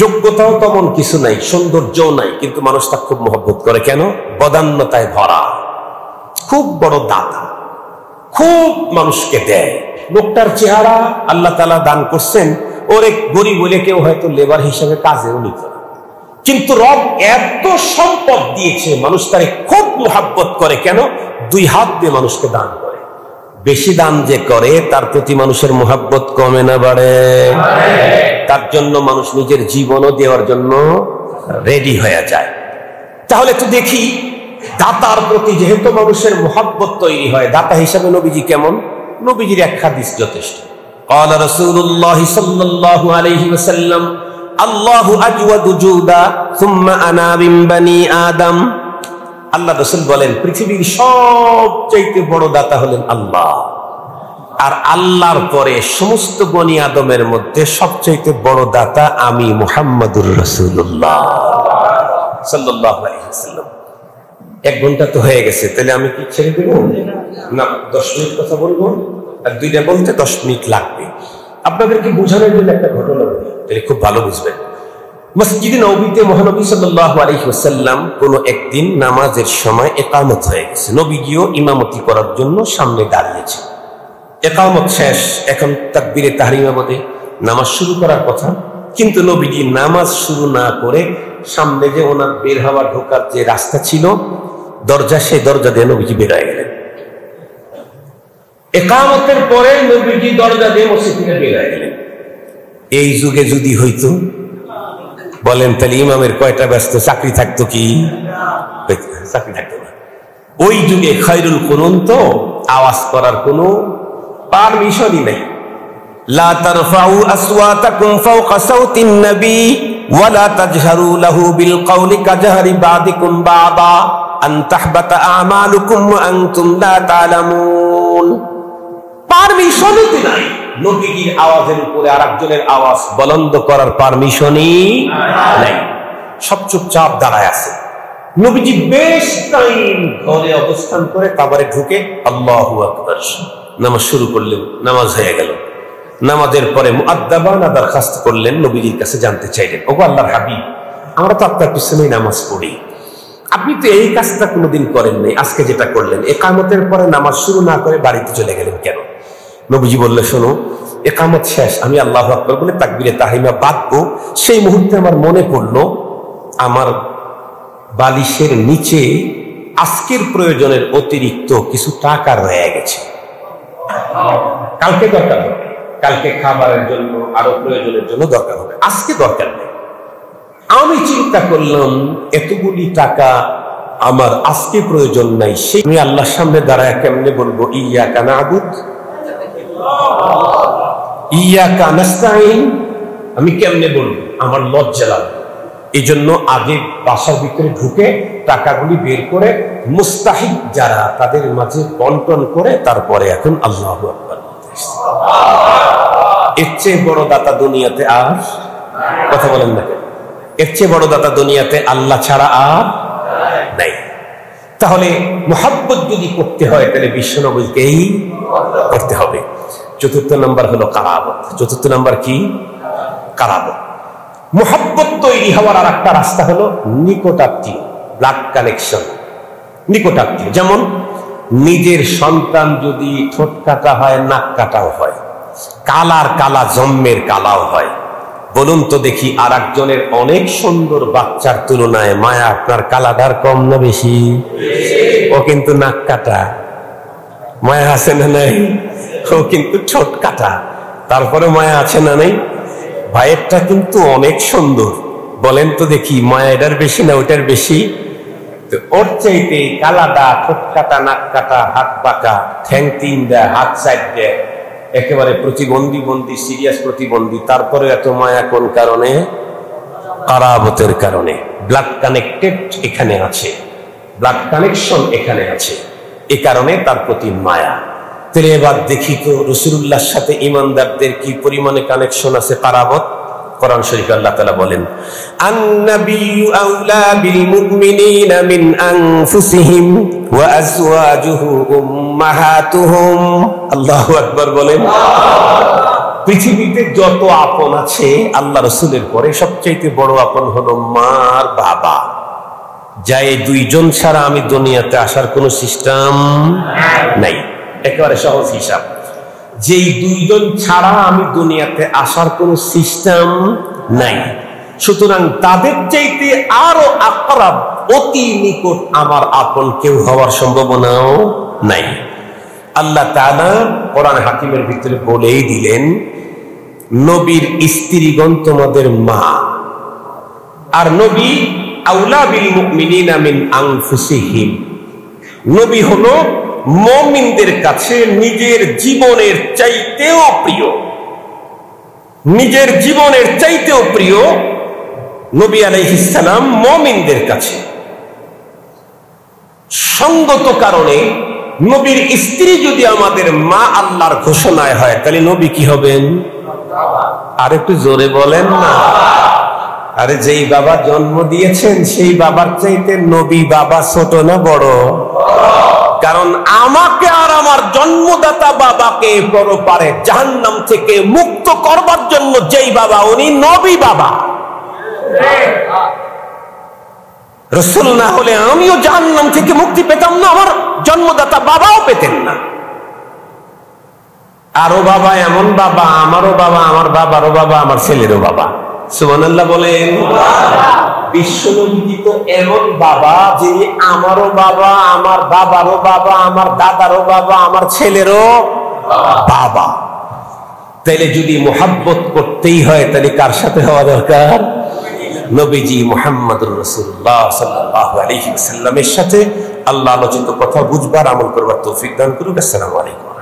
যোগ্যতাও তেমন কিছু নাই, সৌন্দর্যও নাই, কিন্তু মানুষ তা খুব মহব্বত করে। কেন? বদান্যতায় ভরা, খুব বড় দাতা, খুব মানুষকে দেয়। লোকটার চেহারা আল্লাহ তাআলা দান করছেন, ওরে গরিব বলে কেউ হয়তো লেবার হিসেবে কাজেও নিত না, কিন্তু রব এত সম্পদ দিয়েছে, মানুষ তারে খুব মহব্বত করে। কেন? 2 হাত দিয়ে মানুষকে দান করে। বেশি দান যে করে তার প্রতি মানুষের মহব্বত কমে না বাড়ে? তার জন্য মানুষ নিজের জীবনও দেওয়ার জন্য রেডি হয়ে যায়। তাহলে তো দেখি দাতার প্রতি যেহেতু মানুষের মহব্বত তৈরি হয়, দাতা হিসাবে নবীজি কেমন? নবীজির এক হাদিস যথেষ্ট। قال رسول الله صلى الله عليه وسلم الله اجود جودا ثم انا من بني آدم। আল্লাহ রাসূল বলেন, পৃথিবীর সবচেয়ে বড় দাতা হলেন আল্লাহ, আর আল্লাহর পরে সমস্ত বনি আদমের মধ্যে সবচেয়ে বড় দাতা আমি মুহাম্মদুর রাসূলুল্লাহ সাল্লাল্লাহু আলাইহি ওয়াসাল্লাম। 1 ঘন্টা তো হয়ে গেছে, তাহলে আমি কি ছেড়ে দেব না? 10 মিনিট কথা বলবো, আর 2টা বলতে 10 মিনিট লাগবে। আপনাদেরকে বোঝানোর জন্য একটা ঘটনা বলি, তাহলে খুব ভালো বুঝবেন। মসজিদে নববীতে মহানবী সাল্লাল্লাহু আলাইহি ওয়াসাল্লাম কোনো একদিন নামাজের সময় ইকামত হয়ে গেছে, নবীজিও ইমামতি করার জন্য সামনে দাঁড়িয়েছে। ইকামত শেষ, এখন তাকবীরে তাহরিমা বলে নামাজ শুরু করার কথা, কিন্তু নবীজি নামাজ শুরু না করে সামনে যে ওনার বের হওয়া ঢোকার যে রাস্তা ছিল, দরজা, সেই দরজা দিয়ে নবীজি বের হয়ে গেলেন। ইকামতের পরে নবীজি দরজা দিয়ে মসজিদ থেকে বের হয়ে গেলেন। এই যুগে যদি হইতো, বলেন তাহলে ইমামের কয়টা ব্যস্ত চাকরি থাকতো? কি চাকরি থাকতো না। ওই যুগে খায়রুল কুরুন তো আওয়াজ করার কোনো পারমিশনই নাই। লা তারফাউ আসওয়াতাকুম ফাওকা সাওতিন নবী ওয়া লা তাজহারু লাহু বিল কওলি কাজহারি বাদিকুম বাদা আন তাহবাতা আমালুকুম ওয়া আনতুম লা তা'লামুন। পারমিশনই নাই। নবীজির আওয়াজের উপরে আরেকজনের আওয়াজ বুলন্দ করার পারমিশনই নাই। সব চুপচাপ দাঁড়ায় আছে। নবীজি বেশ টাইম ঘরে অবস্থান করে তারপরে ঢুকে আল্লাহু আকবার নামাজ শুরু করলেন। নামাজ হয়ে গেল। নামাজের পরে মুআদ্দাবানা দরখাস্ত করলেন, নবীজির কাছে জানতে চাইলেন, ওগো আল্লাহর হাবিব, আমরা তো আপনার পিছনেই নামাজ পড়ি, আপনি তো এই কাজটা কোনোদিন করেন নাই, আজকে যেটা করলেন ইকামতের পরে নামাজ শুরু না করে বাড়িতে চলে গেলেন কেন? নবীজি বললে, শোনো, ইকামত শেষ, আমি আল্লাহু আকবার বলে তাকবীরে তাহরিমা বাঁধবো, সেই মুহূর্তে আমার মনে পড়লো আমার বালিশের নিচে আজকের প্রয়োজনের অতিরিক্ত কিছু টাকা রয়ে গেছে, কালকে দরকার হবে, কালকে খাবারের জন্য আরো প্রয়োজনের জন্য দরকার হবে, আজকে দরকার নেই। আমি চিন্তা করলাম এতগুলি টাকা আমার আজকে প্রয়োজন নাই, সেই আমি আল্লাহর সামনে দাঁড়ায় কেমনে বলবো ইয়াকা না'বুদ ইয়াকা নাস্তাইন, আমি কেমনে বলবো? আমার লজ্জা লাগবে। এই জন্য আগে বাসার ভিতরে ঢুকে টাকাগুলি বের করে মুস্তাহিক যারা তাদের মাঝে বন্টন করে তারপরে এখন আল্লাহু আকবার। এর চেয়ে বড় দাতা দুনিয়াতে আর কথা বলেন না, এর চেয়ে বড় দাতা দুনিয়াতে আল্লাহ ছাড়া আর নাই। তাহলে মুহাব্বত যদি করতে হয় তাহলে বিশ্বনবীকেই করতে হবে। চতুর্থ নাম্বার হলো কারাবত। চতুর্থ নাম্বার কি? কারাবত। মুহাব্বত তৈরি হওয়ার আর একটা রাস্তা হলো নিকটাত্মীয়, ব্লাড কানেকশন। নিকটাত্মীয় যেমন নিজের সন্তান যদি ঠোঁট কাটা হয়, নাক কাটাও হয়, কালার কালা জন্মের কালাও হয়, বলুন তো দেখি আর একজনের অনেক সুন্দর বাচ্চার তুলনায় মায়া আপনার কালাদার কম না বেশি? ও কিন্তু নাক কাটা, মায়া আছে না নাই? ও কিন্তু ঠোঁট কাটা, তারপরে মায়া আছে না নাই? ভাইয়েরটা কিন্তু অনেক সুন্দর, বলেন তো দেখি মায়া এটার বেশি না ওইটার বেশি? ওর চাইতে কালাদা, ঠোঁট কাটা, নাক কাটা, হাত বাঁকা, ঠ্যাং তিন দেয়, হাত সাইড দেয়, একেবারে প্রতিবন্ধী বন্দী, সিরিয়াস প্রতিবন্ধী, তারপরে এত মায়া কোন কারণে? কারাবতের কারণে। ব্লাড কানেক্টেড এখানে আছে, ব্লাড কানেকশন এখানে আছে, এ কারণে তার প্রতি মায়া। তাহলে এবার দেখি তো রাসূলুল্লাহর সাথে ঈমানদারদের কি পরিমাণে কানেকশন আছে, কারাবত। কোরআন শরীফে আল্লাহ তাআলা বলেন, আন-নাবিয়্যু আওলা বিল মুমিনিনা মিন আনফুসিহিম ওয়া আজওয়াজুহু উম্মাহাতুহুম। আল্লাহু আকবার বলেন। পৃথিবীতে যত আপন আছে আল্লাহ রাসূলের পরে সবচেয়ে বড় আপন হলো মা আর বাবা। যা এই দুইজন ছাড়া আমি দুনিয়াতে আসার কোনো সিস্টেম নাই। একেবারে সহজ হিসাব, যেই দুইজন ছাড়া আমি দুনিয়াতে আসার কোন সিস্টেম নাই। সুতরাং তাদের চাইতে আরো আকরাব, অতি নিকট আমার আপন কেউ হওয়ার সম্ভাবনাও নাই। আল্লাহ তাআলা কোরআন হাকিমের ভিতরে বলেই দিলেন, নবীর স্ত্রীগণ তোমাদের মা, আর নবী আউলা বিল মুমিনিনা মিন আনফুসিহিম, নবী হলো মুমিনদের কাছে নিজের জীবনের চাইতেও প্রিয়, নিজের জীবনের চাইতেও প্রিয় নবী আলাইহিস সালাম মুমিনদের কাছে। সঙ্গত কারণে নবীর স্ত্রী যদি আমাদের মা আল্লাহর ঘোষণায় হয় তাহলে নবী কি হবেন? আর একটু জোরে বলেন না। আরে যেই বাবা জন্ম দিয়েছেন সেই বাবার চাইতে নবী বাবা ছোট না বড়? কারণ আমাকে আর আমার জন্মদাতা বাবাকে পরপারে জাহান্নাম থেকে মুক্ত করবার জন্য যেই বাবা, উনি নবী বাবা। রাসূল না হলে আমিও জাহান্নাম থেকে মুক্তি পেতাম না, আমার জন্মদাতা বাবাও পেতেন না। আরো বাবা, এমন বাবা, আমারও বাবা, আমার বাবারও বাবা, আমার ছেলেরও বাবা। সুবহানাল্লাহ বলেন। বিশ্বনবী তো এমন বাবা যিনি আমারও বাবা, আমার বাবারও বাবা, আমার দাদারও বাবা, আমার ছেলেরও বাবা। তাইলে যদি মোহাব্বত করতেই হয় তাহলে কার সাথে হওয়া দরকার? নবীজি মুহাম্মদুর রাসূলুল্লাহ সাল্লাল্লাহু আলাইহি ওয়াসাল্লামের সাথে। আল্লাহ আলোচিত কথা বুঝবার, আমল করবার তৌফিক দান করুক। আসসালামু আলাইকুম।